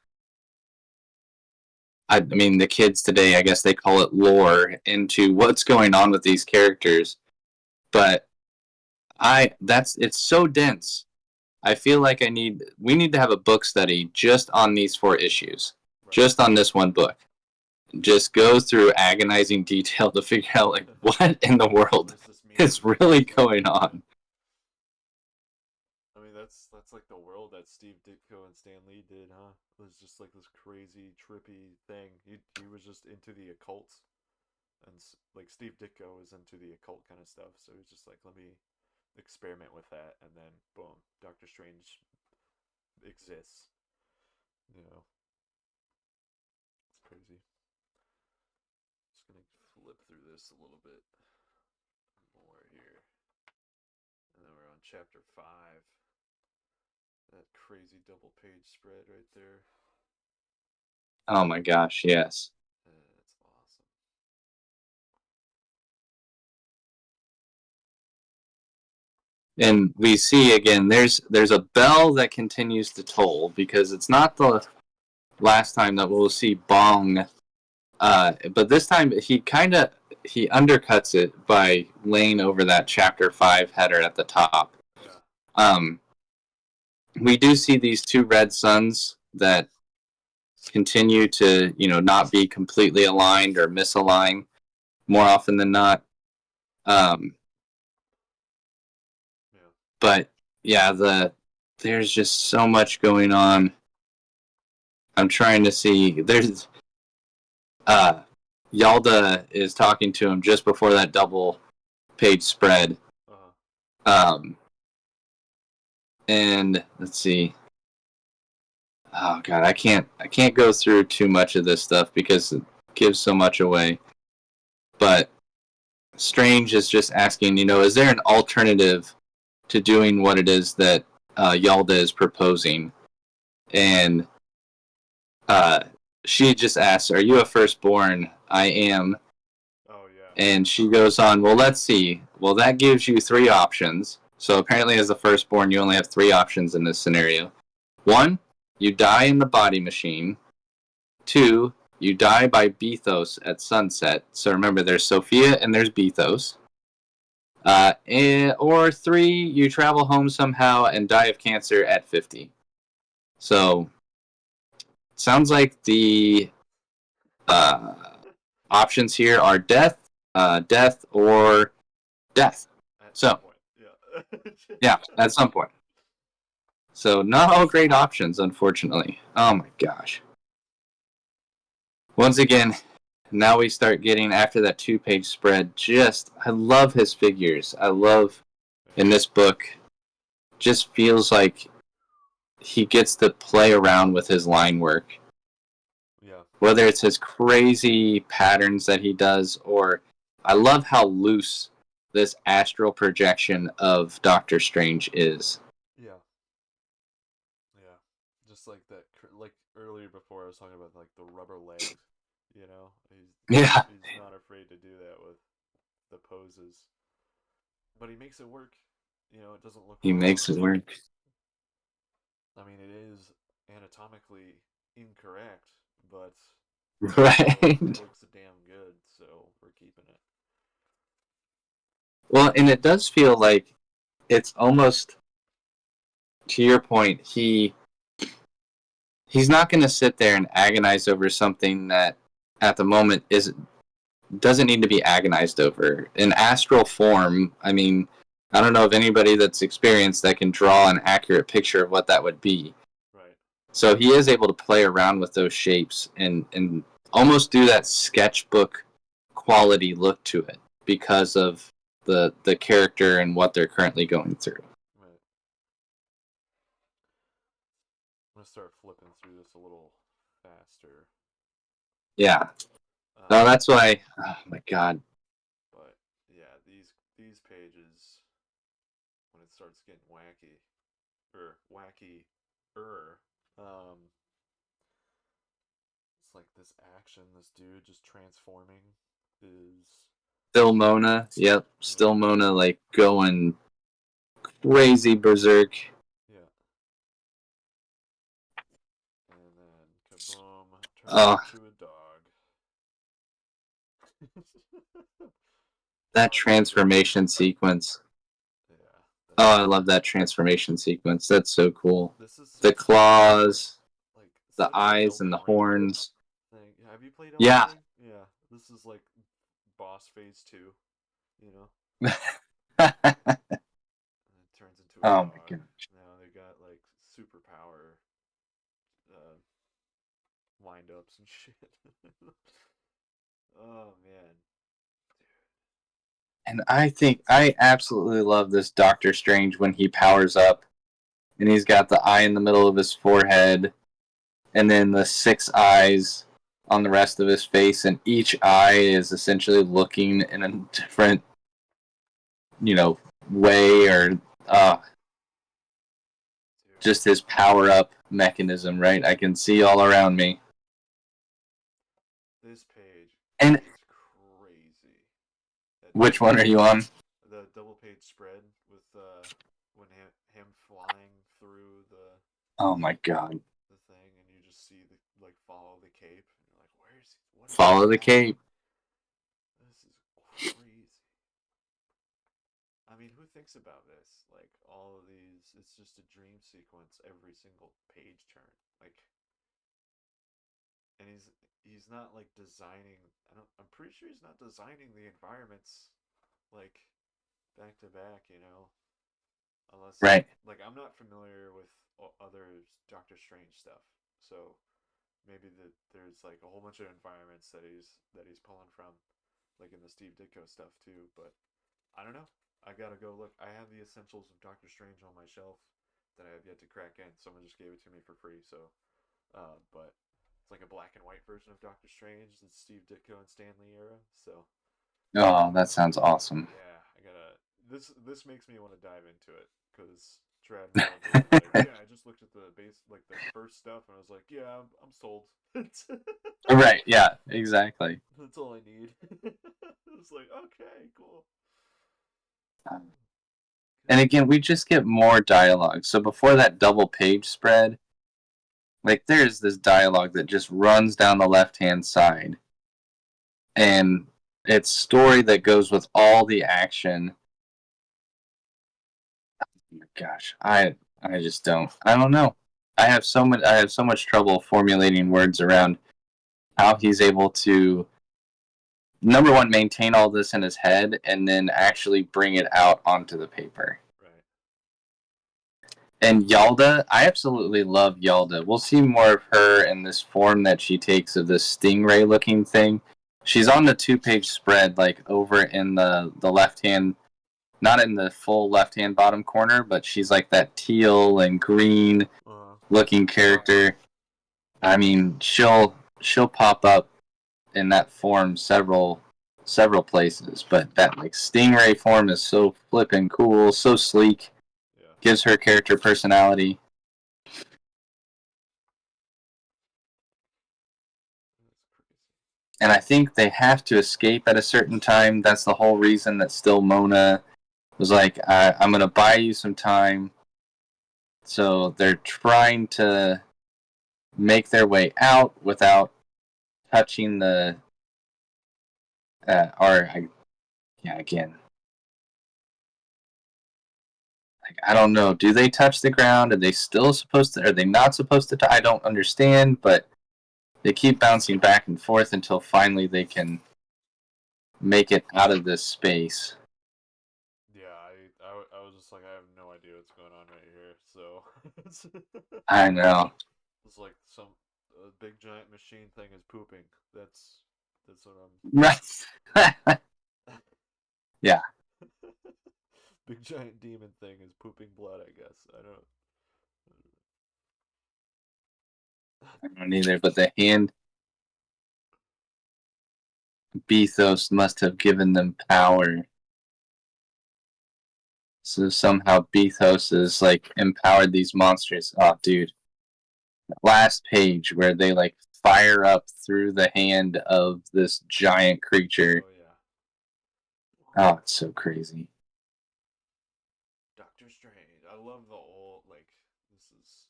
I mean the kids today I guess they call it lore into what's going on with these characters, but it's so dense. I feel like we need to have a book study just on these 4 issues, Right. just on this one book. Just go through agonizing detail to figure out like what in the world is really going on. I mean, that's like the world that Steve Ditko and Stan Lee did, huh? It was just like this crazy, trippy thing. He was just into the occult, and like Steve Ditko was into the occult kind of stuff. So he's just like, let me experiment with that, and then boom, Doctor Strange exists. You know, it's crazy. Just gonna flip through this a little bit more here, and then we're on chapter 5. That crazy double page spread right there. Oh my gosh, yes. That's awesome. And we see again there's a bell that continues to toll because it's not the last time that we'll see Bong but this time he undercuts it by laying over that chapter 5 header at the top. Yeah. We do see these 2 red suns that continue to not be completely aligned or misaligned more often than not. Yeah. But yeah, there's just so much going on. I'm trying to see. There's Yalda is talking to him just before that double page spread. Uh-huh. And let's see. Oh god, I can't go through too much of this stuff because it gives so much away. But Strange is just asking, is there an alternative to doing what it is that Yalda is proposing? And she just asks, "Are you a firstborn?" I am. Oh yeah. And she goes on, "Well, let's see. Well, that gives you 3 options. So apparently, as the firstborn, you only have 3 options in this scenario. 1, you die in the body machine. 2, you die by Bethos at sunset. So remember, there's Sophia and there's Bethos. Or 3, you travel home somehow and die of cancer at 50. So, sounds like the options here are death, death, or death. At So, some point. Yeah. yeah, at some point. So, not all great options, unfortunately. Oh my gosh. Once again, now we start getting after that 2-page spread. I love his figures. I love in this book just feels like he gets to play around with his line work. Yeah. Whether it's his crazy patterns that he does, or I love how loose this astral projection of Doctor Strange is. Yeah. Yeah. Just like that, like earlier before I was talking about like the rubber legs, you know, Yeah, he's not afraid to do that with the poses, but he makes it work. You know, it doesn't look he wrong. makes it work. I mean, it is anatomically incorrect, but Right. it looks damn good, so we're keeping it. Well, and it does feel like it's almost to your point. He's not going to sit there and agonize over something that at the moment is doesn't need to be agonized over. In astral form, I mean, I don't know of anybody that's experienced that can draw an accurate picture of what that would be. Right. So he is able to play around with those shapes and almost do that sketchbook quality look to it because of the character and what they're currently going through. Right. I'm gonna start flipping through this a little faster. Yeah. No, Um, that's why. Oh my god. but yeah, these pages when it starts getting wacky or wacky it's like this action, this dude just transforming is Still Mona. Yep. Still yeah, Mona, like going crazy berserk. yeah. And then kaboom, turns Oh, into a dog. that Dog with big transformation ears. sequence. Yeah, Oh, that's I love that transformation sequence. That's so cool. this is The such a claws, like the such a eyes, and Elden the Ring horns. thing. Have you played Elden Yeah. Ring? Yeah, this is like boss phase 2, you know? And it turns into a Oh my dog. god. Now they got like superpower uh, wind ups and shit. Oh man. And I think I absolutely love this Doctor Strange when he powers up and he's got the eye in the middle of his forehead and then the six eyes on the rest of his face, and each eye is essentially looking in a different, you know, way or uh, Dude, just his power up mechanism, right? I can see all around me. this page And is crazy. That which double one are you page, on? the double page spread with when him flying through Oh my god. the thing, and you just see the like follow the cape, and you're like, where is he? What is he Follow the at? cape. This is crazy. I mean, who thinks about this? Like all of these, it's just a dream sequence every single page turn. Like, and he's not like designing. I'm pretty sure he's not designing the environments like back to back. You know, unless Right. like I'm not familiar with other Doctor Strange stuff, so maybe there's like a whole bunch of environments that he's pulling from, like in the Steve Ditko stuff too. But I don't know. I gotta go look. I have the essentials of Doctor Strange on my shelf that I have yet to crack in. Someone just gave it to me for free, so but it's like a black and white version of Doctor Strange, the Steve Ditko and Stan Lee era. So Oh, that sounds awesome. yeah, I gotta. This makes me want to dive into it because Trad and I were both like, yeah, I just looked at the base, like the first stuff, and I was like, yeah, I'm sold. That's Right. Yeah. Exactly. all I need. It's like, okay, cool. And Good. again, we just get more dialogue. So before that double page spread, like there's this dialogue that just runs down the left hand side, and it's story that goes with all the action. Oh my gosh, I just don't. I don't know. I have so much trouble formulating words around how he's able to number one maintain all this in his head and then actually bring it out onto the paper. Right. And Yalda, I absolutely love Yalda. We'll see more of her in this form that she takes of this stingray looking thing. She's on the 2-page spread, like over in the left hand not in the full left-hand bottom corner, but she's like that teal and green looking character. I mean, she'll pop up in that form several places, but that like Stingray form is so flippin' cool, so sleek. Yeah. Gives her character personality. And I think they have to escape at a certain time. That's the whole reason that still Mona was like, I'm going to buy you some time. So they're trying to make their way out without touching the. Again. Like, I don't know. Do they touch the ground? Are they still supposed to? Are they not supposed to? I don't understand, but they keep bouncing back and forth until finally they can make it out of this space. Yeah, I was just like, I have no idea what's going on right here. So I know. It's like some big giant machine thing is pooping. That's what Right. Yeah. Big giant demon thing is pooping blood. I guess I don't. I don't either, but the hand Bethos must have given them power. So somehow Bethos is like empowered these monsters. Oh, dude. Last page where they like fire up through the hand of this giant creature. Oh yeah. Oh, it's so crazy. Doctor Strange. I love the old this is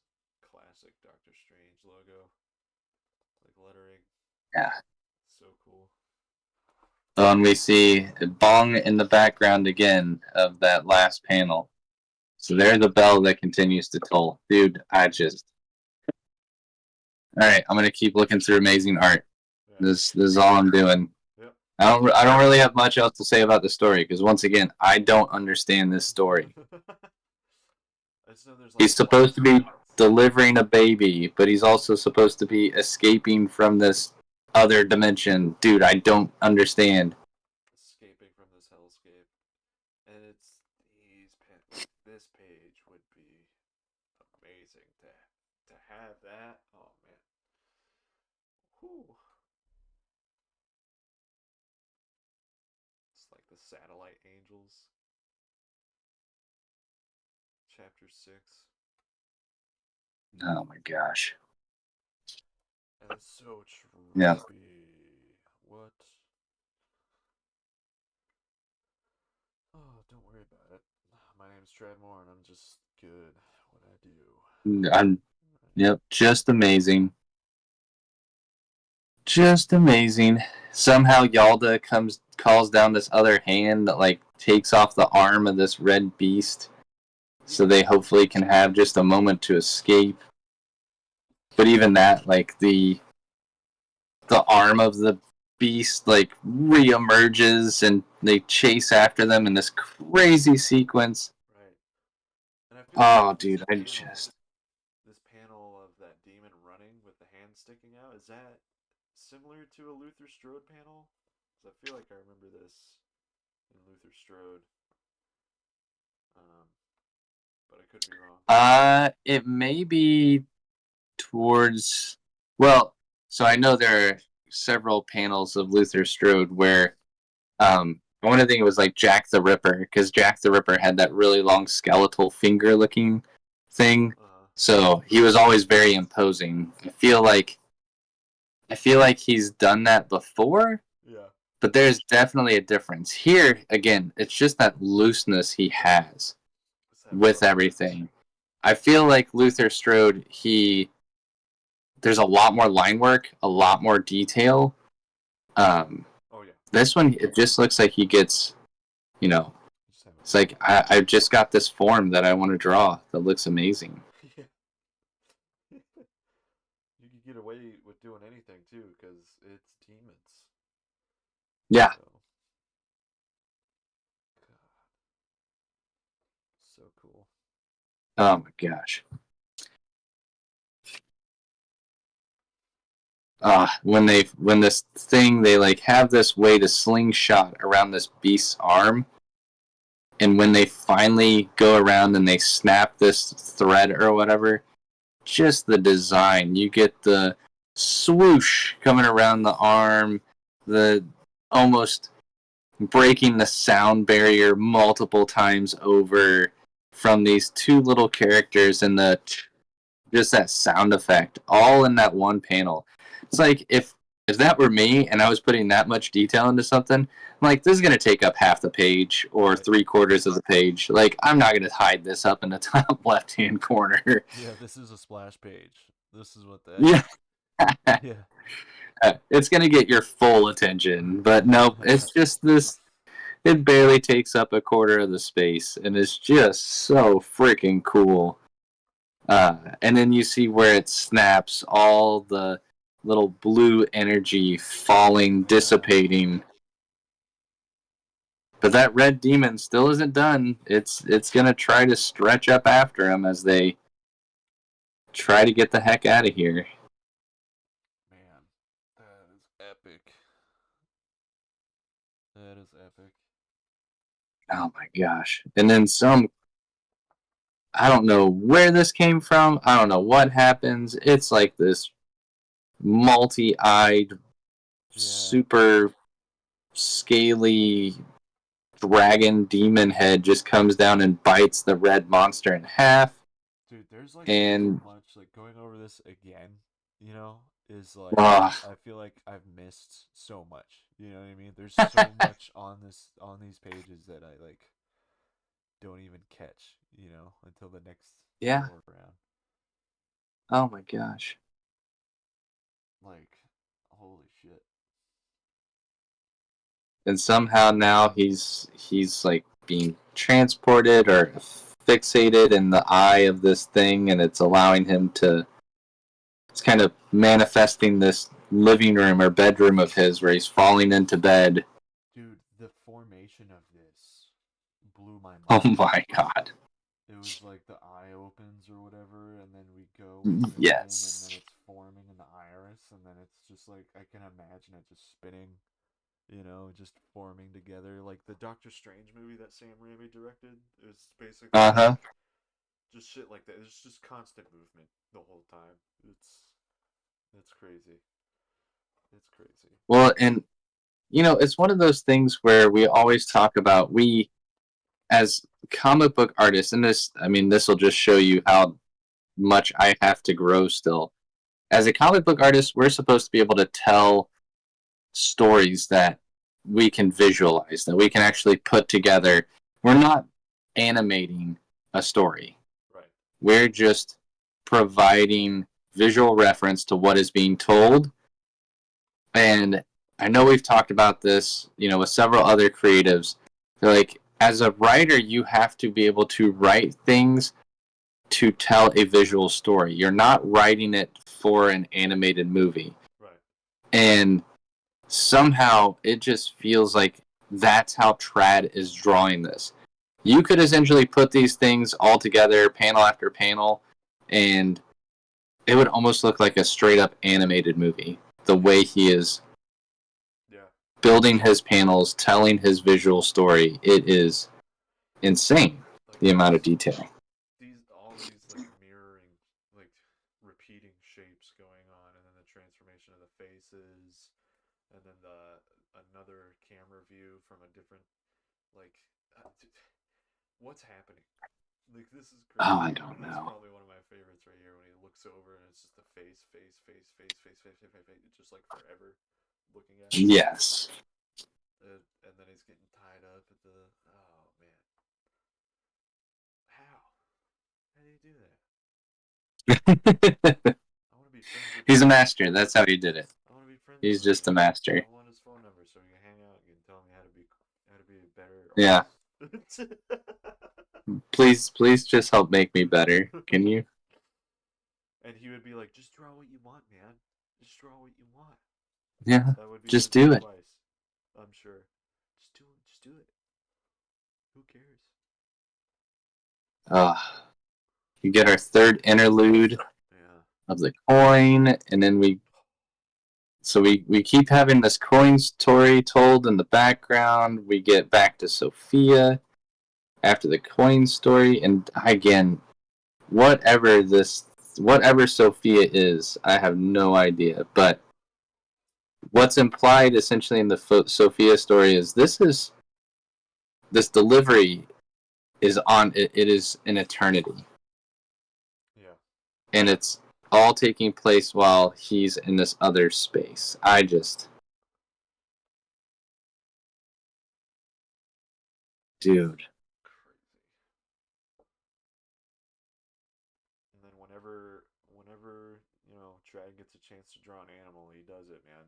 classic Doctor Strange logo. Like lettering. Yeah. So cool. Oh, and we see a bong in the background again of that last panel. So there's the bell that continues to toll. Dude, Alright, I'm gonna keep looking through amazing art. Yeah. This is all I'm doing. Yep. I don't really have much else to say about the story because once again, I don't understand this story. He's supposed to be delivering a baby, but he's also supposed to be escaping from this other dimension. Dude, I don't understand. Escaping from this hellscape, and it's this page would be amazing to have that. Oh man. Whew. It's like the Satellite Angels. Chapter 6. Oh my gosh. And it's so trippy. Yeah. What? Oh, don't worry about it. My name's Treadmore, and I'm just good at what I do. Yep, just amazing. Just amazing. Somehow Yalda calls down this other hand that like takes off the arm of this red beast. So they hopefully can have just a moment to escape. But even that, like the arm of the beast like reemerges and they chase after them in this crazy sequence. Right. And I feel Oh, dude, I just this panel of that demon running with the hand sticking out, is that similar to a Luther Strode panel? Because I feel like I remember this in Luther Strode. But I could be wrong. It may be towards well, so I know there are several panels of Luther Strode where I want to think it was like Jack the Ripper because Jack the Ripper had that really long skeletal finger looking thing. So he was always very imposing. I feel like he's done that before. Yeah. But there's definitely a difference. Here, again, it's just that looseness he has with everything. I feel like Luther Strode, there's a lot more line work, a lot more detail. Oh yeah. This one, it just looks like he gets, it's like I've just got this form that I want to draw that looks amazing. Yeah. You could get away with doing anything too, because it's demons. Yeah. So cool. Oh my gosh. When this thing they like have this way to slingshot around this beast's arm, and when they finally go around and they snap this thread or whatever, just the design. You get the swoosh coming around the arm, the almost breaking the sound barrier multiple times over from these two little characters, and the just that sound effect all in that one panel. It's like if that were me and I was putting that much detail into something, I'm like, this is going to take up half the page or Right. 3/4 of the page. Like, I'm not going to hide this up in the top left hand corner. Yeah, this is a splash page. This is what that. Yeah, Yeah. it's going to get your full attention. But nope, it's just this. It barely takes up 1/4 of the space, and it's just so freaking cool. And then you see where it snaps, all the little blue energy falling, dissipating. But that red demon still isn't done. It's gonna try to stretch up after him as they try to get the heck out of here. Man, that is epic. That is epic. Oh my gosh! And then some. I don't know where this came from. I don't know what happens. It's like this multi-eyed, Yeah. super scaly dragon demon head just comes down and bites the red monster in half. Dude, there's like so And much like going over this again, you know, is like uh, I feel like I've missed so much. You know what I mean? There's so much on these pages that I like don't even catch, you know, until the next yeah. go around. Oh my gosh. Like, holy shit. And somehow now he's like being transported or fixated in the eye of this thing, and it's allowing him to. It's kind of manifesting this living room or bedroom of his where he's falling into bed. Dude, the formation of this blew my Oh mind. my god. It was like the eye opens or whatever, and then we go into him, and then Yes. it's forming in the iris, and then it's just like I can imagine it just spinning, you know, just forming together. Like the Doctor Strange movie that Sam Raimi directed is basically Uh like huh. just shit like that. It's just constant movement the whole time. It's crazy. It's crazy. Well, and it's one of those things where we always talk about we as comic book artists, and this will just show you how much I have to grow still. As a comic book artist, we're supposed to be able to tell stories that we can visualize, that we can actually put together. We're not animating a story. Right. We're just providing visual reference to what is being told. And I know we've talked about this, with several other creatives. They're like, as a writer, you have to be able to write things to tell a visual story. You're not writing it for an animated movie. Right. And somehow it just feels like that's how Trad is drawing this. You could essentially put these things all together, panel after panel, and it would almost look like a straight up animated movie. The way he is Yeah. building his panels, telling his visual story, it is insane Like the amount of detail. all these like mirroring, like repeating shapes going on, and then the transformation of the faces, and then the another camera view from a different like what's happening. Like this is Oh, crazy. I don't This is know. probably one of my favorites right here when he looks over and it's just the face, just like forever looking at him. Yes. And then he's getting tied up at the. Oh man, how? How do you do that? I want to be friends with He's a him. master. That's how he did it. I want to be friends He's with him. just a master. I want his phone number so we can hang out and tell me how to be a better Yeah. artist. Please just help make me better. Can you? And he would be like, "Just draw what you want, man. Just draw what you want." Yeah. That would be Just his do it. advice. I'm sure. Just do it. Just do it. Who cares? Uh, you get our third interlude Yeah. of the coin, and then we keep having this coin story told in the background. We get back to Sophia, after the coin story, and again, whatever this, whatever Sophia is, I have no idea. But what's implied essentially in the Sophia story is this delivery is on it, it is an eternity, Yeah. and it's all taking place while he's in this other space. I just, dude. Crazy. And then whenever Trad gets a chance to draw an animal, he does it, man.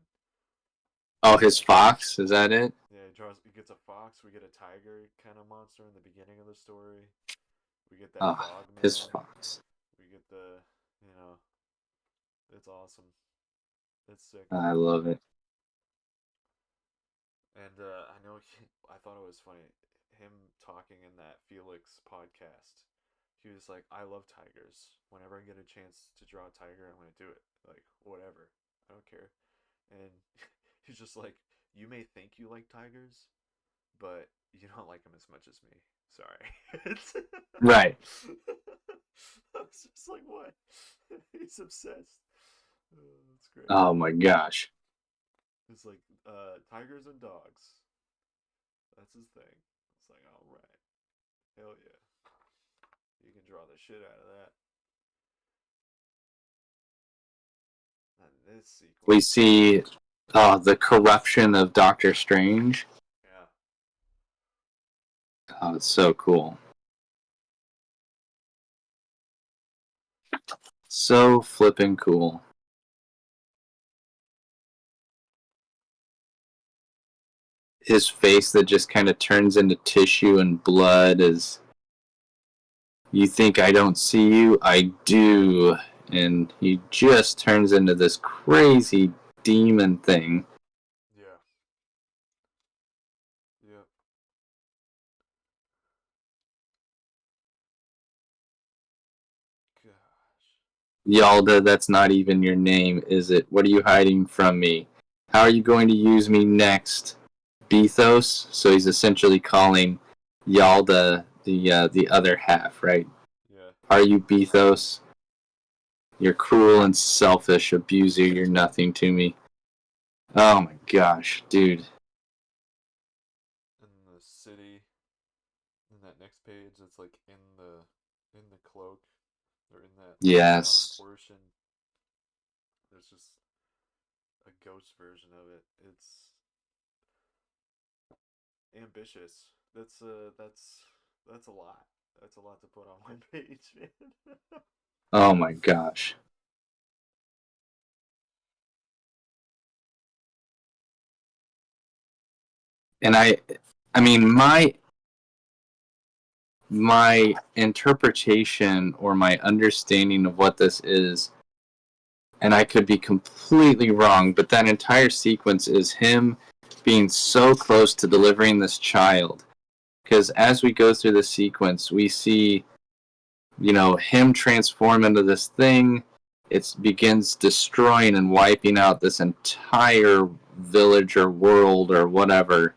Oh, his Yeah. fox, is that it? Yeah, he gets a fox. We get a tiger kind of monster in the beginning of the story. We get that Oh, dog his man. fox. We get you know, it's awesome. It's sick. I love it. And I know I thought it was funny him talking in that Felix podcast. He was like, "I love tigers. Whenever I get a chance to draw a tiger, I'm gonna do it. Like whatever, I don't care." And he's just like, "You may think you like tigers, but you don't like them as much as me. Sorry." Right. I was just like, "What?" He's obsessed. That's great. Oh my gosh. It's like tigers and dogs. That's his thing. It's like, all right, hell yeah, you can draw the shit out of that. And this We sequence, see the corruption of Doctor Strange. yeah, Oh, it's so cool. So flipping cool. His face that just kind of turns into tissue and blood is, you think I don't see you? I do. And he just turns into this crazy demon thing. yeah, yeah. Gosh, Yalda, that's not even your name, is it? What are you hiding from me? How are you going to use me next? Bethos? So he's essentially calling Yalda the other half, right? yeah. Are you Bethos? You're cruel and selfish abuser. You're nothing to me. Oh my gosh, dude. In the city, in that next page, it's like in the cloak, or in that like bottom Yes. portion. There's just a ghost version of it. It's ambitious. That's a lot. That's a lot to put on one page, man. Oh my gosh. And I mean, my interpretation or my understanding of what this is, and I could be completely wrong, but that entire sequence is him being so close to delivering this child. Because as we go through the sequence, we see, him transform into this thing. It begins destroying and wiping out this entire village or world or whatever.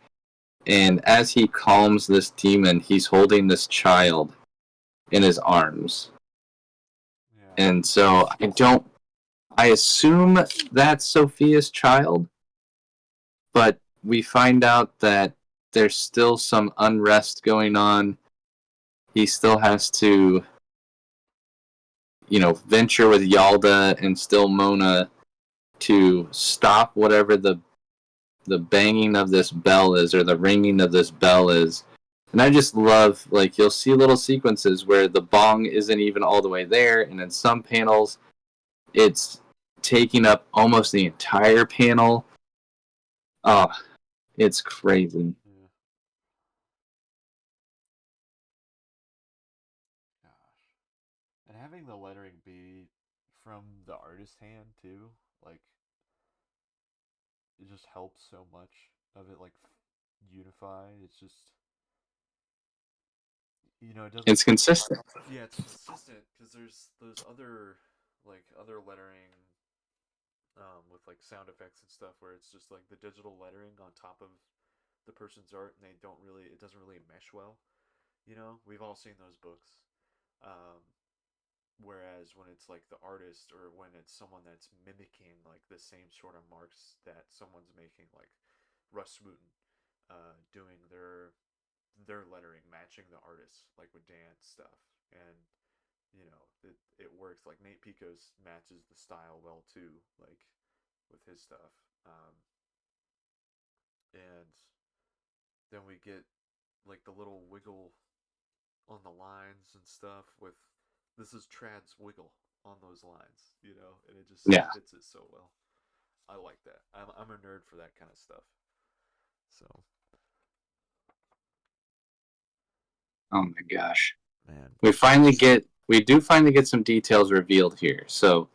And as he calms this demon, he's holding this child in his arms. Yeah, And so I assume that's Sophia's child, but we find out that there's still some unrest going on. He still has to, venture with Yalda and still Mona to stop whatever the banging of this bell is or the ringing of this bell is. And I just love, like, you'll see little sequences where the bong isn't even all the way there, and in some panels it's taking up almost the entire panel. Oh, it's crazy. yeah. Gosh. And having the lettering be from the artist hand too, like it just helps so much of it like unify. It's just it doesn't. It's consistent. Yeah, it's consistent because there's other lettering with like sound effects and stuff where it's just like the digital lettering on top of the person's art and it doesn't really mesh well. You know, we've all seen those books. Um, Whereas when it's like the artist or when it's someone that's mimicking like the same sort of marks that someone's making, like Rasputin, doing their lettering matching the artist, like with Dan's stuff, and you know it works. Like Nate Pico's matches the style well too, like with his stuff, and then we get like the little wiggle on the lines and stuff with this is Trad's wiggle on those lines, you know, and it just Yeah. fits it so well. I like that. I'm a nerd for that kind of stuff. So, Oh my gosh. man, We do finally get some details revealed here. So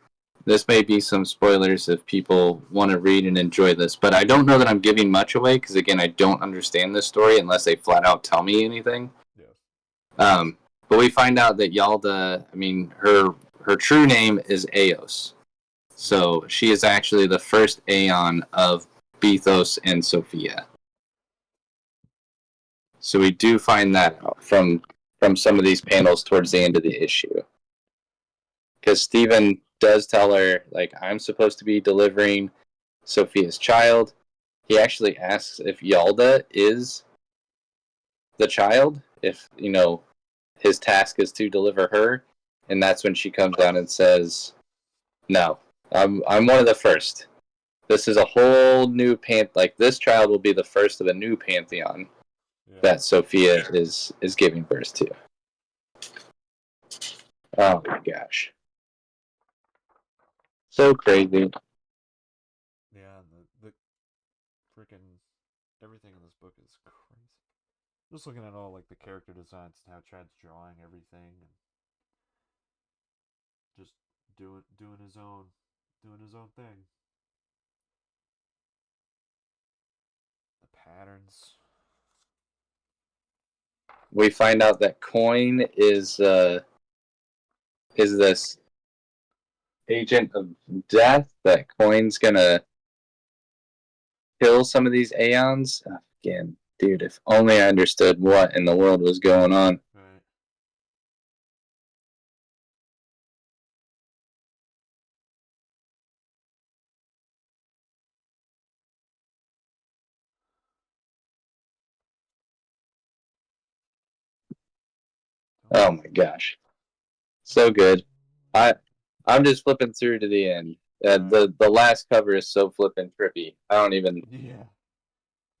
this may be some spoilers if people want to read and enjoy this, but I don't know that I'm giving much away because again, I don't understand this story unless they flat out tell me anything. yeah, Um, but we find out that Yalda, I mean, her true name is Eos. yeah, So she is actually the first Aeon of Bethos and Sophia. So we do find that out from some of these panels towards the end of the issue. Because Stephen does tell her, like, I'm supposed to be delivering Sophia's child. He actually asks if Yalda is the child, if, you know, his task is to deliver her. And that's when she comes down and says, no, I'm one of the first. This is a whole new like this child will be the first of a new pantheon yeah. that Sophia is giving birth to. Oh my gosh. So crazy. Yeah, the freaking everything in this book is crazy. Just looking at all like the character designs and how Chad's drawing everything and just doing his own thing. The patterns. We find out that Coin is this agent of death. That Coin's gonna kill some of these Aeons. Again, dude, if only I understood what in the world was going on. Right. Oh Don't my gosh, so good. I I'm just flipping through to the end. Right. The last cover is so flipping trippy. Yeah.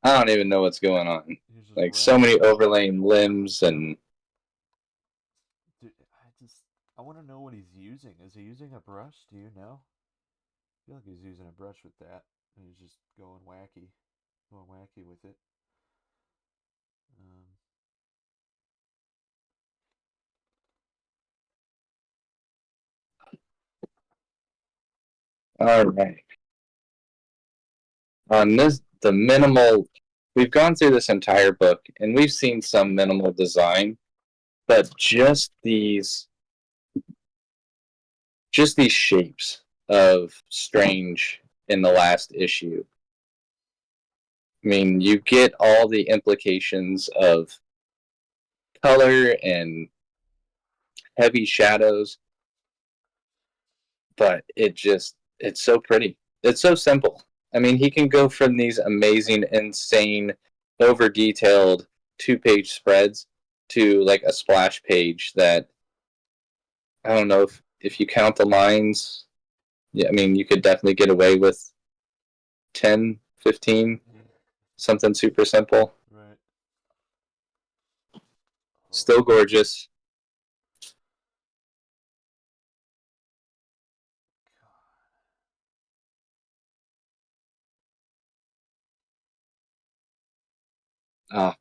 I don't even know what's going on. He's just Like so many wrapping. overlaying limbs and Dude, I want to know what he's using. Is he using a brush? Do you know? I feel like he's using a brush with that, and he's just going wacky with it. Um, all right. On this the minimal we've gone through this entire book and we've seen some minimal design, but just these shapes of Strange in the last issue. I mean, you get all the implications of color and heavy shadows, but it's so pretty. It's so simple. I mean, he can go from these amazing, insane, over detailed 2-page spreads to like a splash page that I don't know if you count the lines. Yeah, I mean, you could definitely get away with 10, 15, yeah. something super simple. Right. Oh, Still gorgeous. God. Uh,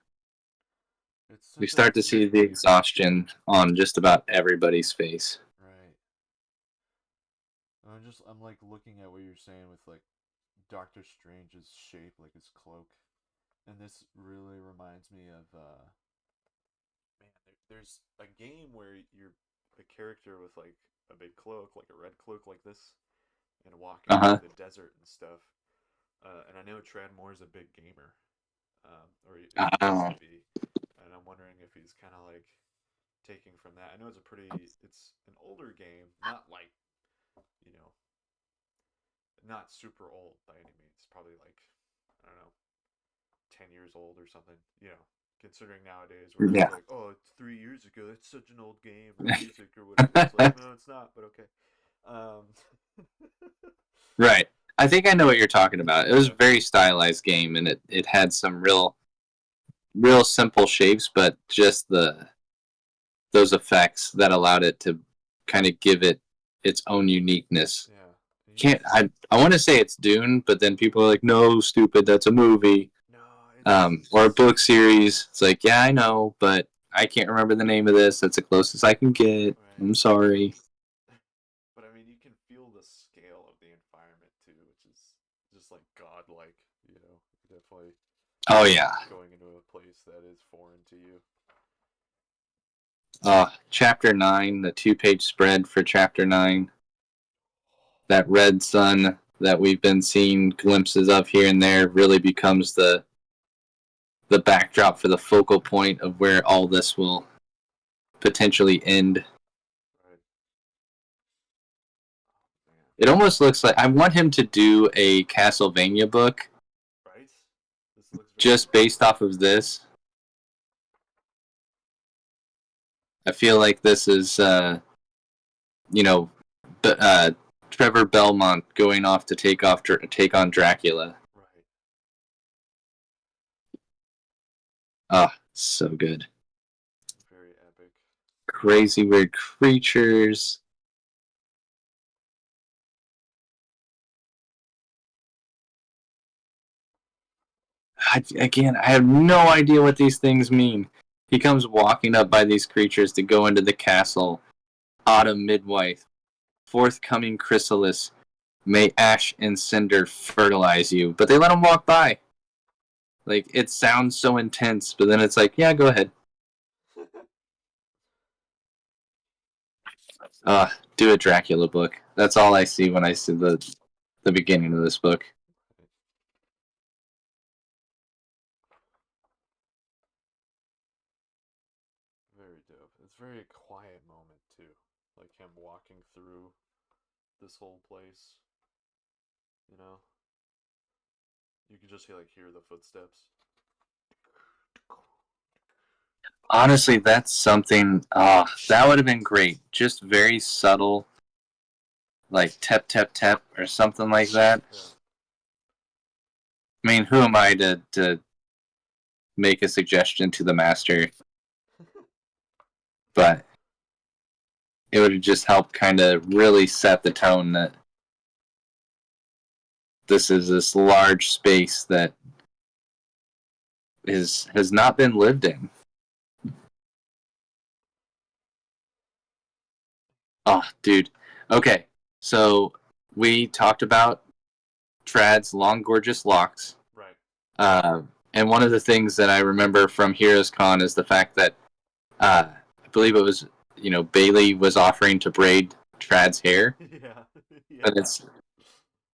It's we such a start to see the beautiful. exhaustion on just about everybody's face. Right. I'm like looking at what you're saying with like Doctor Strange's shape, like his cloak, and this really reminds me of man. There's a game where you're a character with like a big cloak, like a red cloak, like this, and walking Uh through huh. the desert and stuff. And I know Trad Moore is a big gamer, or he used Oh, to be. and I'm wondering if he's kind of like taking from that. I know it's an older game, not like you know, not super old by any means. Probably like I don't know, 10 years old or something. Considering nowadays where Yeah. it's like, oh, it's 3 years ago. It's such an old game or music or whatever. It's like, no, it's not, but okay. Um, Right. I think I know what you're talking about. It was a yeah, very stylized game, and it had some real simple shapes, but just those effects that allowed it to kind of give it its own uniqueness. yeah. Can't I want to say it's Dune, but then people are like, no, stupid, that's a movie, No, it's or a book series. It's like, yeah, I know, but I can't remember the name of this. That's the closest I can get. right. I'm sorry. But I mean, you can feel the scale of the environment too, which is just like godlike. Definitely Oh yeah. going into a place that is foreign to you. Chapter 9, the 2-page spread for Chapter 9. That red sun that we've been seeing glimpses of here and there really becomes the backdrop for the focal point of where all this will potentially end. Right. Man. It almost looks like I want him to do a Castlevania book Right. This looks very just based off of this. I feel like this is, you know, uh, Trevor Belmont going off to take on Dracula. right. Ah, so good. Very epic. Crazy weird creatures. Again, I have no idea what these things mean. He comes walking up by these creatures to go into the castle. Autumn midwife, forthcoming chrysalis, may ash and cinder fertilize you. But they let him walk by. Like, it sounds so intense, but then it's like, yeah, go ahead. Do a Dracula book. That's all I see when I see the beginning of this book. Very dope. It's very quiet moment too, like him walking through this whole place. You know, you can just hear the footsteps. Honestly, that's something. That would have been great. Just very subtle, like tap tap tap or something like that. Yeah. I mean, who am I to make a suggestion to the master? But it would have just helped kind of really set the tone that this is this large space that has not been lived in. Oh, dude. Okay, so we talked about Trad's long, gorgeous locks. Right. And one of the things that I remember from Heroes Con is the fact that I believe it was, Bailey was offering to braid Trad's hair. Yeah. And Yeah. it's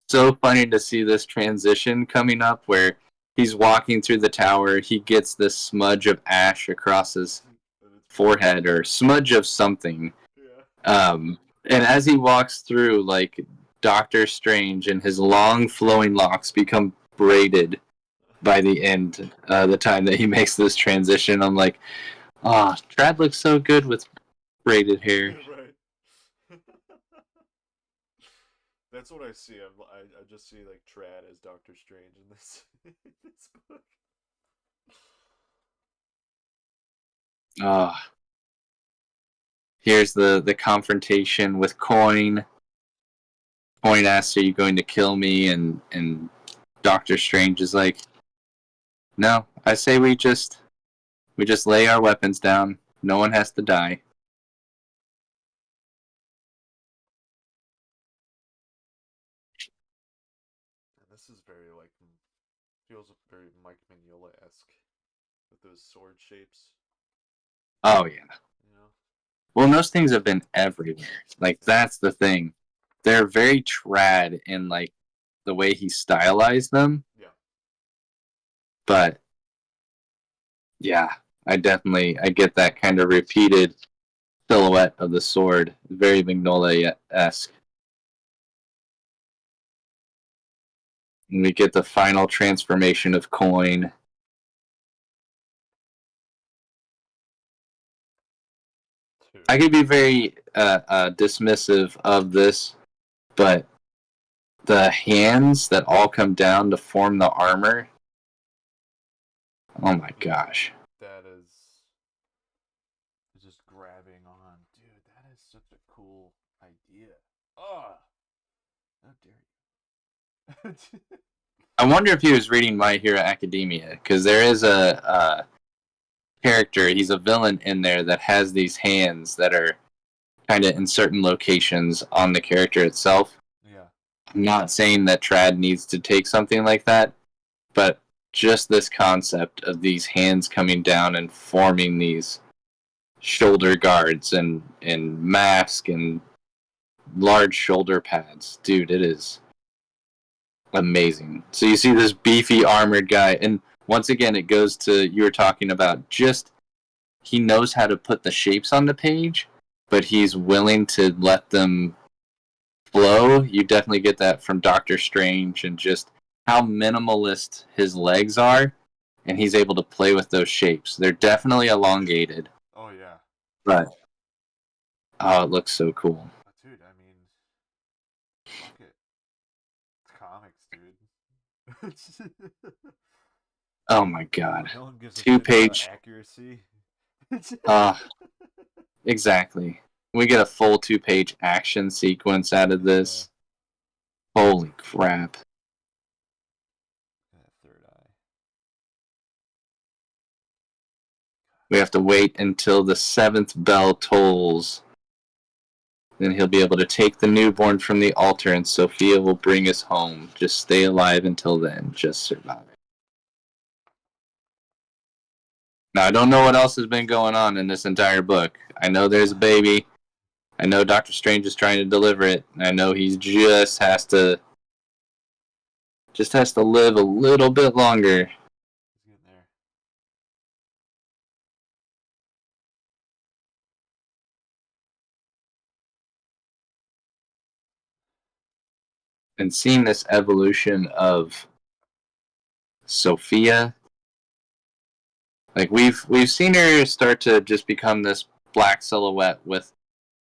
so funny to see this transition coming up where he's walking through the tower. He gets this smudge of ash across his And it's braided. forehead or smudge of something. Yeah. And as he walks through, like Doctor Strange and his long flowing locks become braided by the end, the time that he makes this transition. I'm like, oh, Trad looks so good with braided hair. Right. That's what I see. I just see like Trad as Doctor Strange in this this book. Oh, here's the confrontation with Coin. Coin asks, "Are you going to kill me?" And Doctor Strange is like, "No, I say we just lay our weapons down. No one has to die." And this is very feels very Mike Mignola esque with those sword shapes. Oh yeah. You know. Well, those things have been everywhere. Like Yeah. that's the thing. They're very trad in like the way he stylized them, Yeah. but yeah, I get that kind of repeated silhouette of the sword, very Mignola-esque. And we get the final transformation of coin. I could be very dismissive of this, but the hands that all come down to form the armor. Oh my gosh. That is just grabbing on. Dude, that is such a cool idea. Oh, how dare you. I wonder if he was reading My Hero Academia, because there is a character, he's a villain in there that has these hands that are kind of in certain locations on the character itself. Yeah. I'm not saying that Trad needs to take something like that, but just this concept of these hands coming down and forming these shoulder guards and mask and large shoulder pads. Dude, it is amazing. So you see this beefy armored guy, and once again it goes to, you were talking about, just he knows how to put the shapes on the page, but he's willing to let them flow. You definitely get that from Doctor Strange, and just how minimalist his legs are, and he's able to play with those shapes. They're definitely elongated. Oh yeah. But oh, it looks so cool. Dude, I mean, fuck it. It's comics, dude. Oh my god. No one gives a shit about 2-page. accuracy. Exactly. We get a full 2-page action sequence out of this. Holy crap. That third eye. We have to wait until the 7th bell tolls. Then he'll be able to take the newborn from the altar, and Sophia will bring us home. Just stay alive until then. Just survive. Now, I don't know what else has been going on in this entire book. I know there's a baby. I know Doctor Strange is trying to deliver it. I know he just has to live a little bit longer. He's getting there. And seeing this evolution of Sophia, like we've seen her start to just become this black silhouette with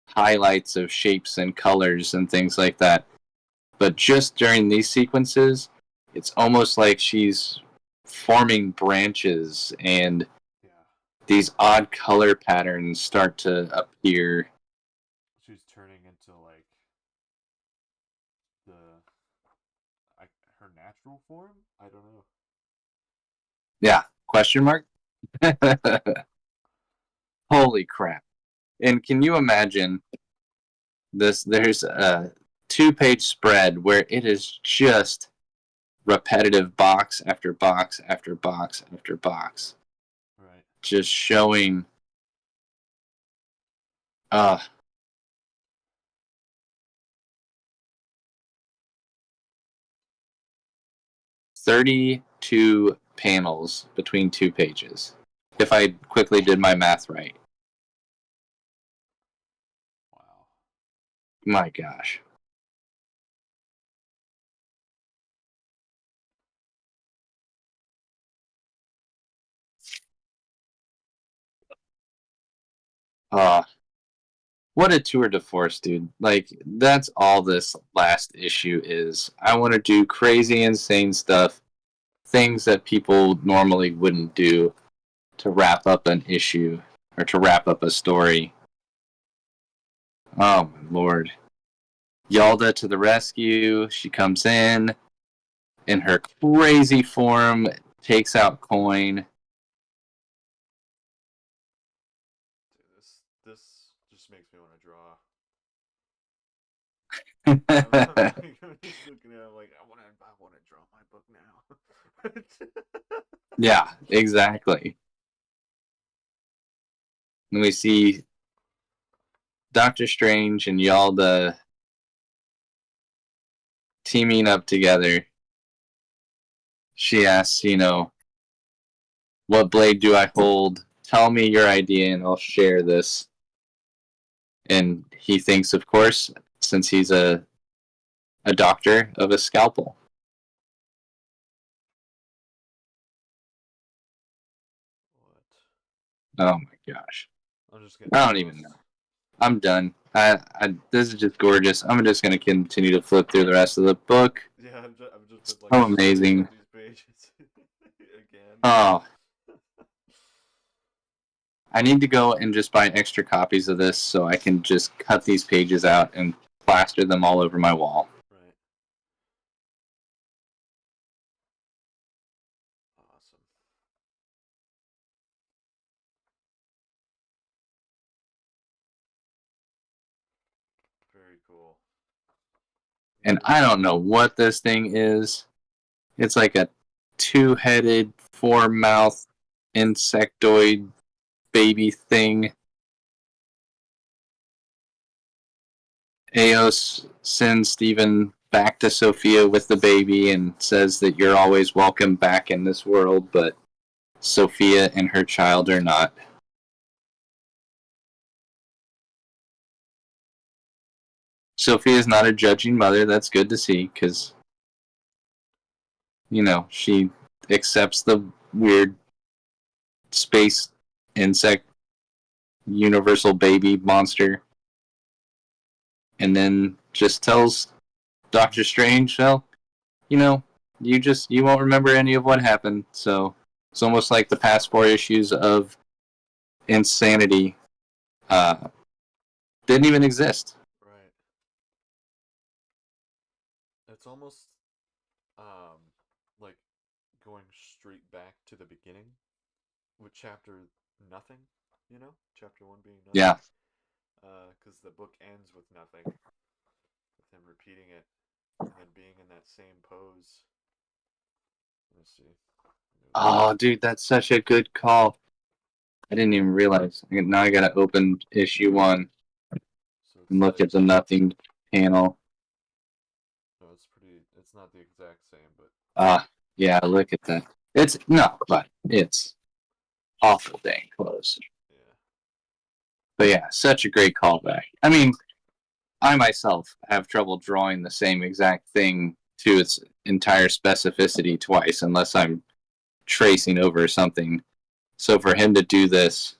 highlights of shapes and colors and things like that. But just during these sequences, it's almost like she's forming branches, and Yeah. these odd color patterns start to appear. She's turning into like the her natural form? I don't know. Yeah, question mark? Holy crap. And can you imagine this? There's a 2-page spread where it is just repetitive box after box after box after box. Right. Just showing 32 panels between 2 pages. If I quickly did my math right. Wow. My gosh. Uh, what a tour de force, dude. Like, that's all this last issue is. I want to do crazy, insane stuff, things that people normally wouldn't do to wrap up an issue or to wrap up a story. Oh, my lord. Yalda to the rescue. She comes in her crazy form, takes out Coin. Dude, this just makes me want to draw. I'm just looking at it like I want to draw my book now. Yeah, exactly. And we see Doctor Strange and Yalda teaming up together. She asks, what blade do I hold? tell me your idea and I'll share this. And he thinks, of course, since he's a doctor, of a scalpel. What? Oh my gosh. I'm just getting I don't even know. lost. I'm done. This is just gorgeous. I'm just going to continue to flip through the rest of the book. Yeah, I'm just put like So stitching amazing. up these pages again. Oh, I need to go and just buy extra copies of this so I can just cut these pages out and plaster them all over my wall. Right. Awesome. Very cool. And Very I don't cool. know what this thing is. It's like a two-headed, four-mouth insectoid baby thing. Eos sends Stephen back to Sophia with the baby and says that you're always welcome back in this world, but Sophia and her child are not. Sophia is not a judging mother. That's good to see because, she accepts the weird space insect universal baby monster and then just tells Doctor Strange, well, you know, you won't remember any of what happened. So it's almost like the past four issues of Insanity didn't even exist. Right. It's almost um like going straight back to the beginning with chapter nothing, chapter 1 being nothing. Yeah. Because the book ends with nothing, with him repeating it and then being in that same pose. Let's see. Oh, dude, that's such a good call. I didn't even realize. Now I gotta open issue one So and it's look like, at the nothing panel. no, it's pretty. It's not the exact same, but Yeah, look at that. It's no, but it's awful dang close. yeah, But yeah, such a great callback. I mean, I myself have trouble drawing the same exact thing to its entire specificity twice unless I'm tracing over something. So for him to do this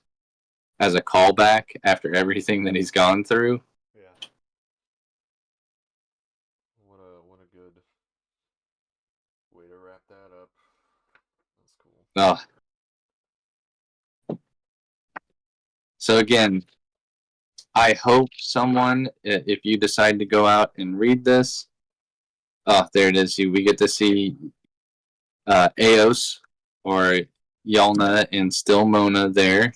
as a callback after everything that he's gone through, yeah. What a good way to wrap that up. That's cool. oh. So again, I hope someone, if you decide to go out and read this, there it is. We get to see Eos or Yalna and still Mona there.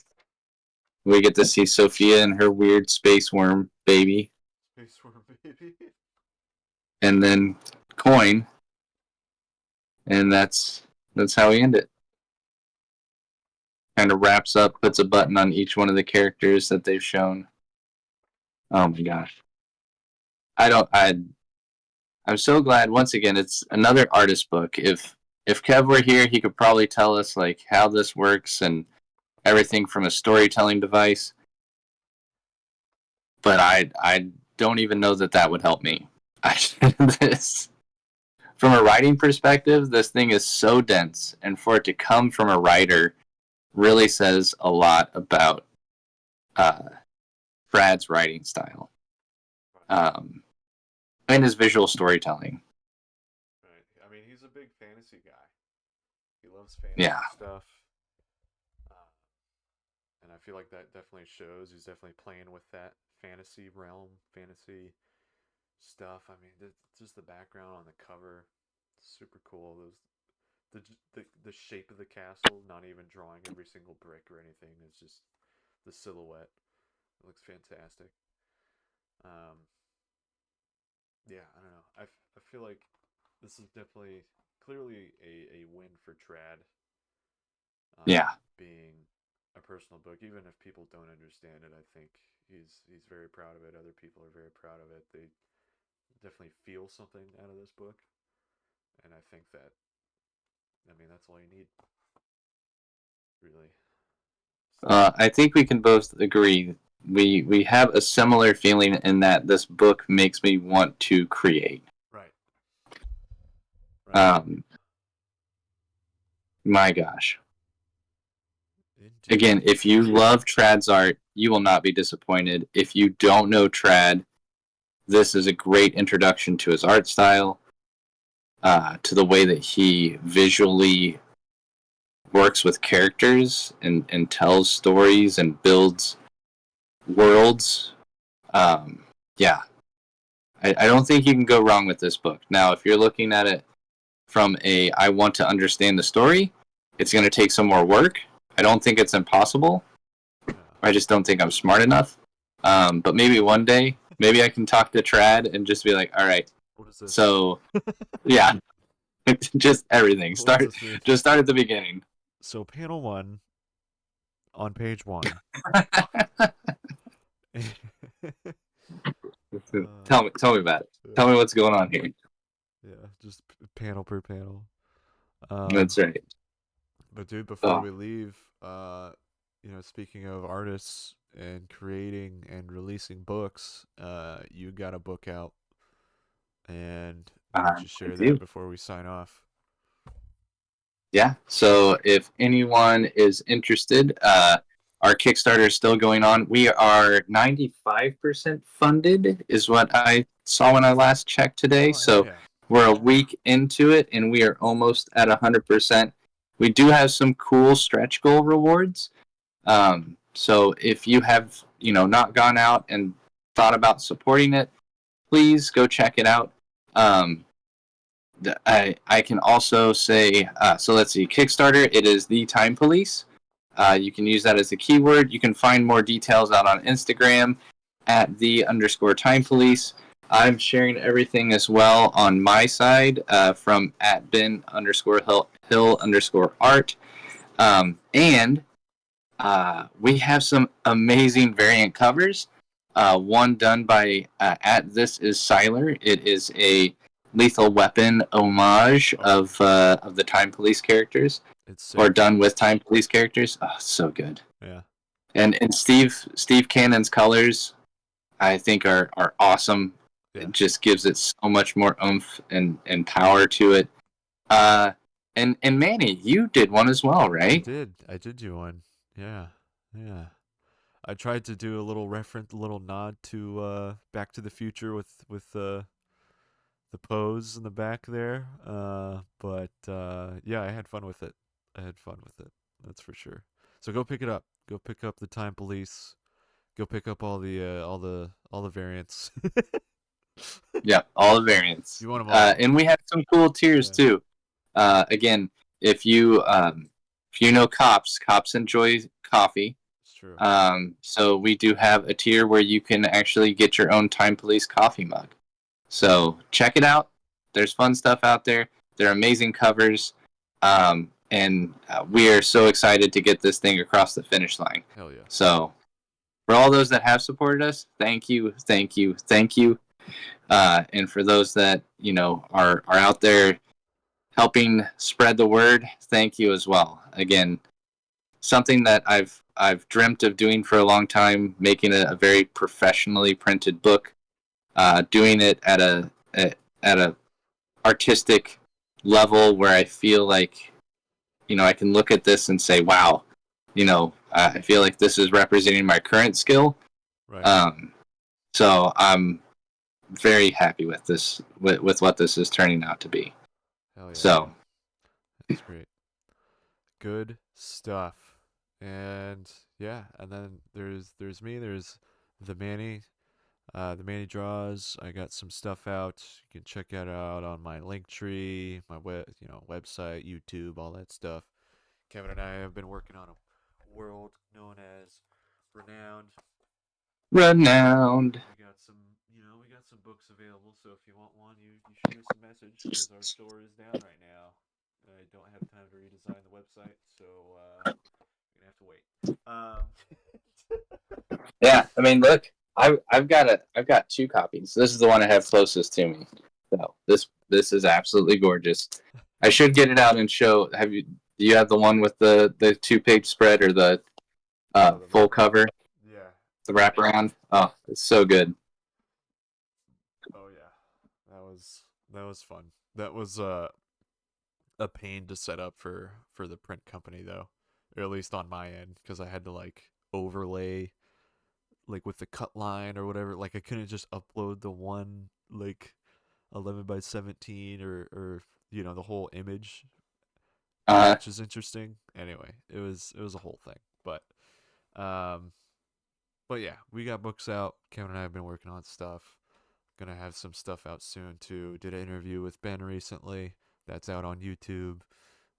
We get to see Sophia and her weird space worm baby, Space Worm baby. and then Coin, and that's how we end it. Kind of wraps up, puts a button on each one of the characters that they've shown. Oh my gosh, I don't. I'm so glad. Once again, it's another artist book. If Kev were here, he could probably tell us like how this works and everything from a storytelling device. But I don't even know that would help me. This from a writing perspective, this thing is so dense, and for it to come from a writer really says a lot about uh, Brad's writing style and his visual storytelling. Right. I mean, he's a big fantasy guy. He loves Yeah. fantasy stuff. Uh, and I feel like that definitely shows. He's definitely playing with that fantasy realm, fantasy stuff. I mean, just the background on the cover, super cool. The shape of the castle, not even drawing every single brick or anything. It's just the silhouette. It looks fantastic. Um, yeah, I don't know. I feel like this is definitely clearly a win for Trad, Yeah. being a personal book. Even if people don't understand it, I think he's very proud of it. Other people are very proud of it. They definitely feel something out of this book, and I think that, I mean, that's all you need, really. I think we can both agree. We have a similar feeling in that this book makes me want to create. Right. Right. Um, my gosh. Indeed. Again, if you love Trad's art, you will not be disappointed. If you don't know Trad, this is a great introduction to his art style, to the way that he visually works with characters and tells stories and builds worlds. Um, yeah, I don't think you can go wrong with this book. Now, if you're looking at it from a I want to understand the story, it's going to take some more work. I don't think it's impossible. Yeah. I just don't think I'm smart enough. But maybe one day, maybe I can talk to Trad and just be like, all right, What is this? so yeah, just everything. What does this mean? Just start at the beginning. So panel 1 on page 1. Tell me about it. Yeah, Tell me what's going on here. yeah, just panel per panel. Um, That's right. but dude, before Oh, we leave, speaking of artists and creating and releasing books, you got a book out, and why don't you I share that do. before we sign off? Yeah. So if anyone is interested, our Kickstarter is still going on. We are 95% funded, is what I saw when I last checked today. Oh hell So yeah! we're a week into it, and we are almost at 100%. We do have some cool stretch goal rewards. So if you have, not gone out and thought about supporting it, please go check it out. Um, I can also say, so let's see, Kickstarter, it is The Time Police. You can use that as a keyword. You can find more details out on Instagram at _Time Police. I'm sharing everything as well on my side from at Ben_Hill_art. And we have some amazing variant covers. One done by at This Is Siler. It is a Lethal Weapon homage Oh, of the Time Police characters, it's or sick. done with Time Police characters. Oh, so good. Yeah, And Steve Cannon's colors, I think are awesome. yeah. It just gives it so much more oomph and power to it. Uh, and Manny, you did one as well, I right? did. I did do one. Yeah, yeah. I tried to do a little reference, a little nod to Back to the Future with the pose in the back there. But yeah, I had fun with it. I had fun with it. That's for sure. So go pick it up. Go pick up the Time Police. Go pick up all the variants. Yeah, all the variants. You want them all. And we have some cool tiers Yeah, too. Again, if you know cops enjoy coffee. it's true. So we do have a tier where you can actually get your own Time Police coffee mug. So check it out. There's fun stuff out there. They're amazing covers. And we are so excited to get this thing across the finish line. Hell yeah. So for all those that have supported us, thank you, thank you, thank you. And for those that are out there helping spread the word, thank you as well. Again, something that I've dreamt of doing for a long time, making a very professionally printed book, doing it at a artistic level where I feel like I can look at this and say, wow, I feel like this is representing my current skill. Right. Um, so I'm very happy with this, with what this is turning out to be. Hell yeah, So man. That's great. Good stuff. And yeah, and then there's me. There's the Manny. The Manny Draws. I got some stuff out. You can check it out on my Linktree, my website, YouTube, all that stuff. Kevin and I have been working on a world known as Renowned. renowned. We got some books available. So if you want one, you shoot us a message because our store is down right now. I don't have time to redesign the website, so you're gonna have to wait. Yeah, I mean, look, I've got two copies. This is the one I have closest to me. So this is absolutely gorgeous. I should get it out and show. Do you have the one with the 2-page spread or the Oh, the full wraparound. cover, Yeah. the wraparound. Oh, it's so good. Oh yeah. That was fun. That was a pain to set up for the print company though, or at least on my end, because I had to like overlay like with the cut line or whatever. Like I couldn't just upload the one like 11 by 17 or the whole image, Uh, which is interesting. Anyway, it was a whole thing, um but yeah, we got books out. Kevin and I have been working on stuff. Gonna have some stuff out soon too. Did an interview with Ben recently. That's out on YouTube.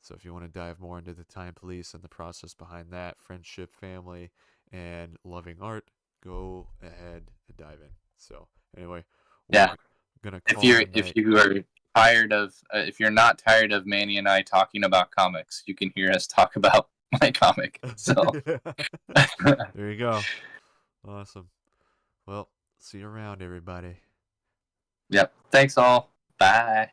So if you want to dive more into the time police and the process behind that, friendship, family, and loving art, go ahead and dive in. So anyway, yeah. we're gonna call it a If night. you are tired of if you're not tired of Manny and I talking about comics, you can hear us talk about my comic. So, Yeah. There you go. Awesome. Well, see you around, everybody. yep. Thanks all. Bye.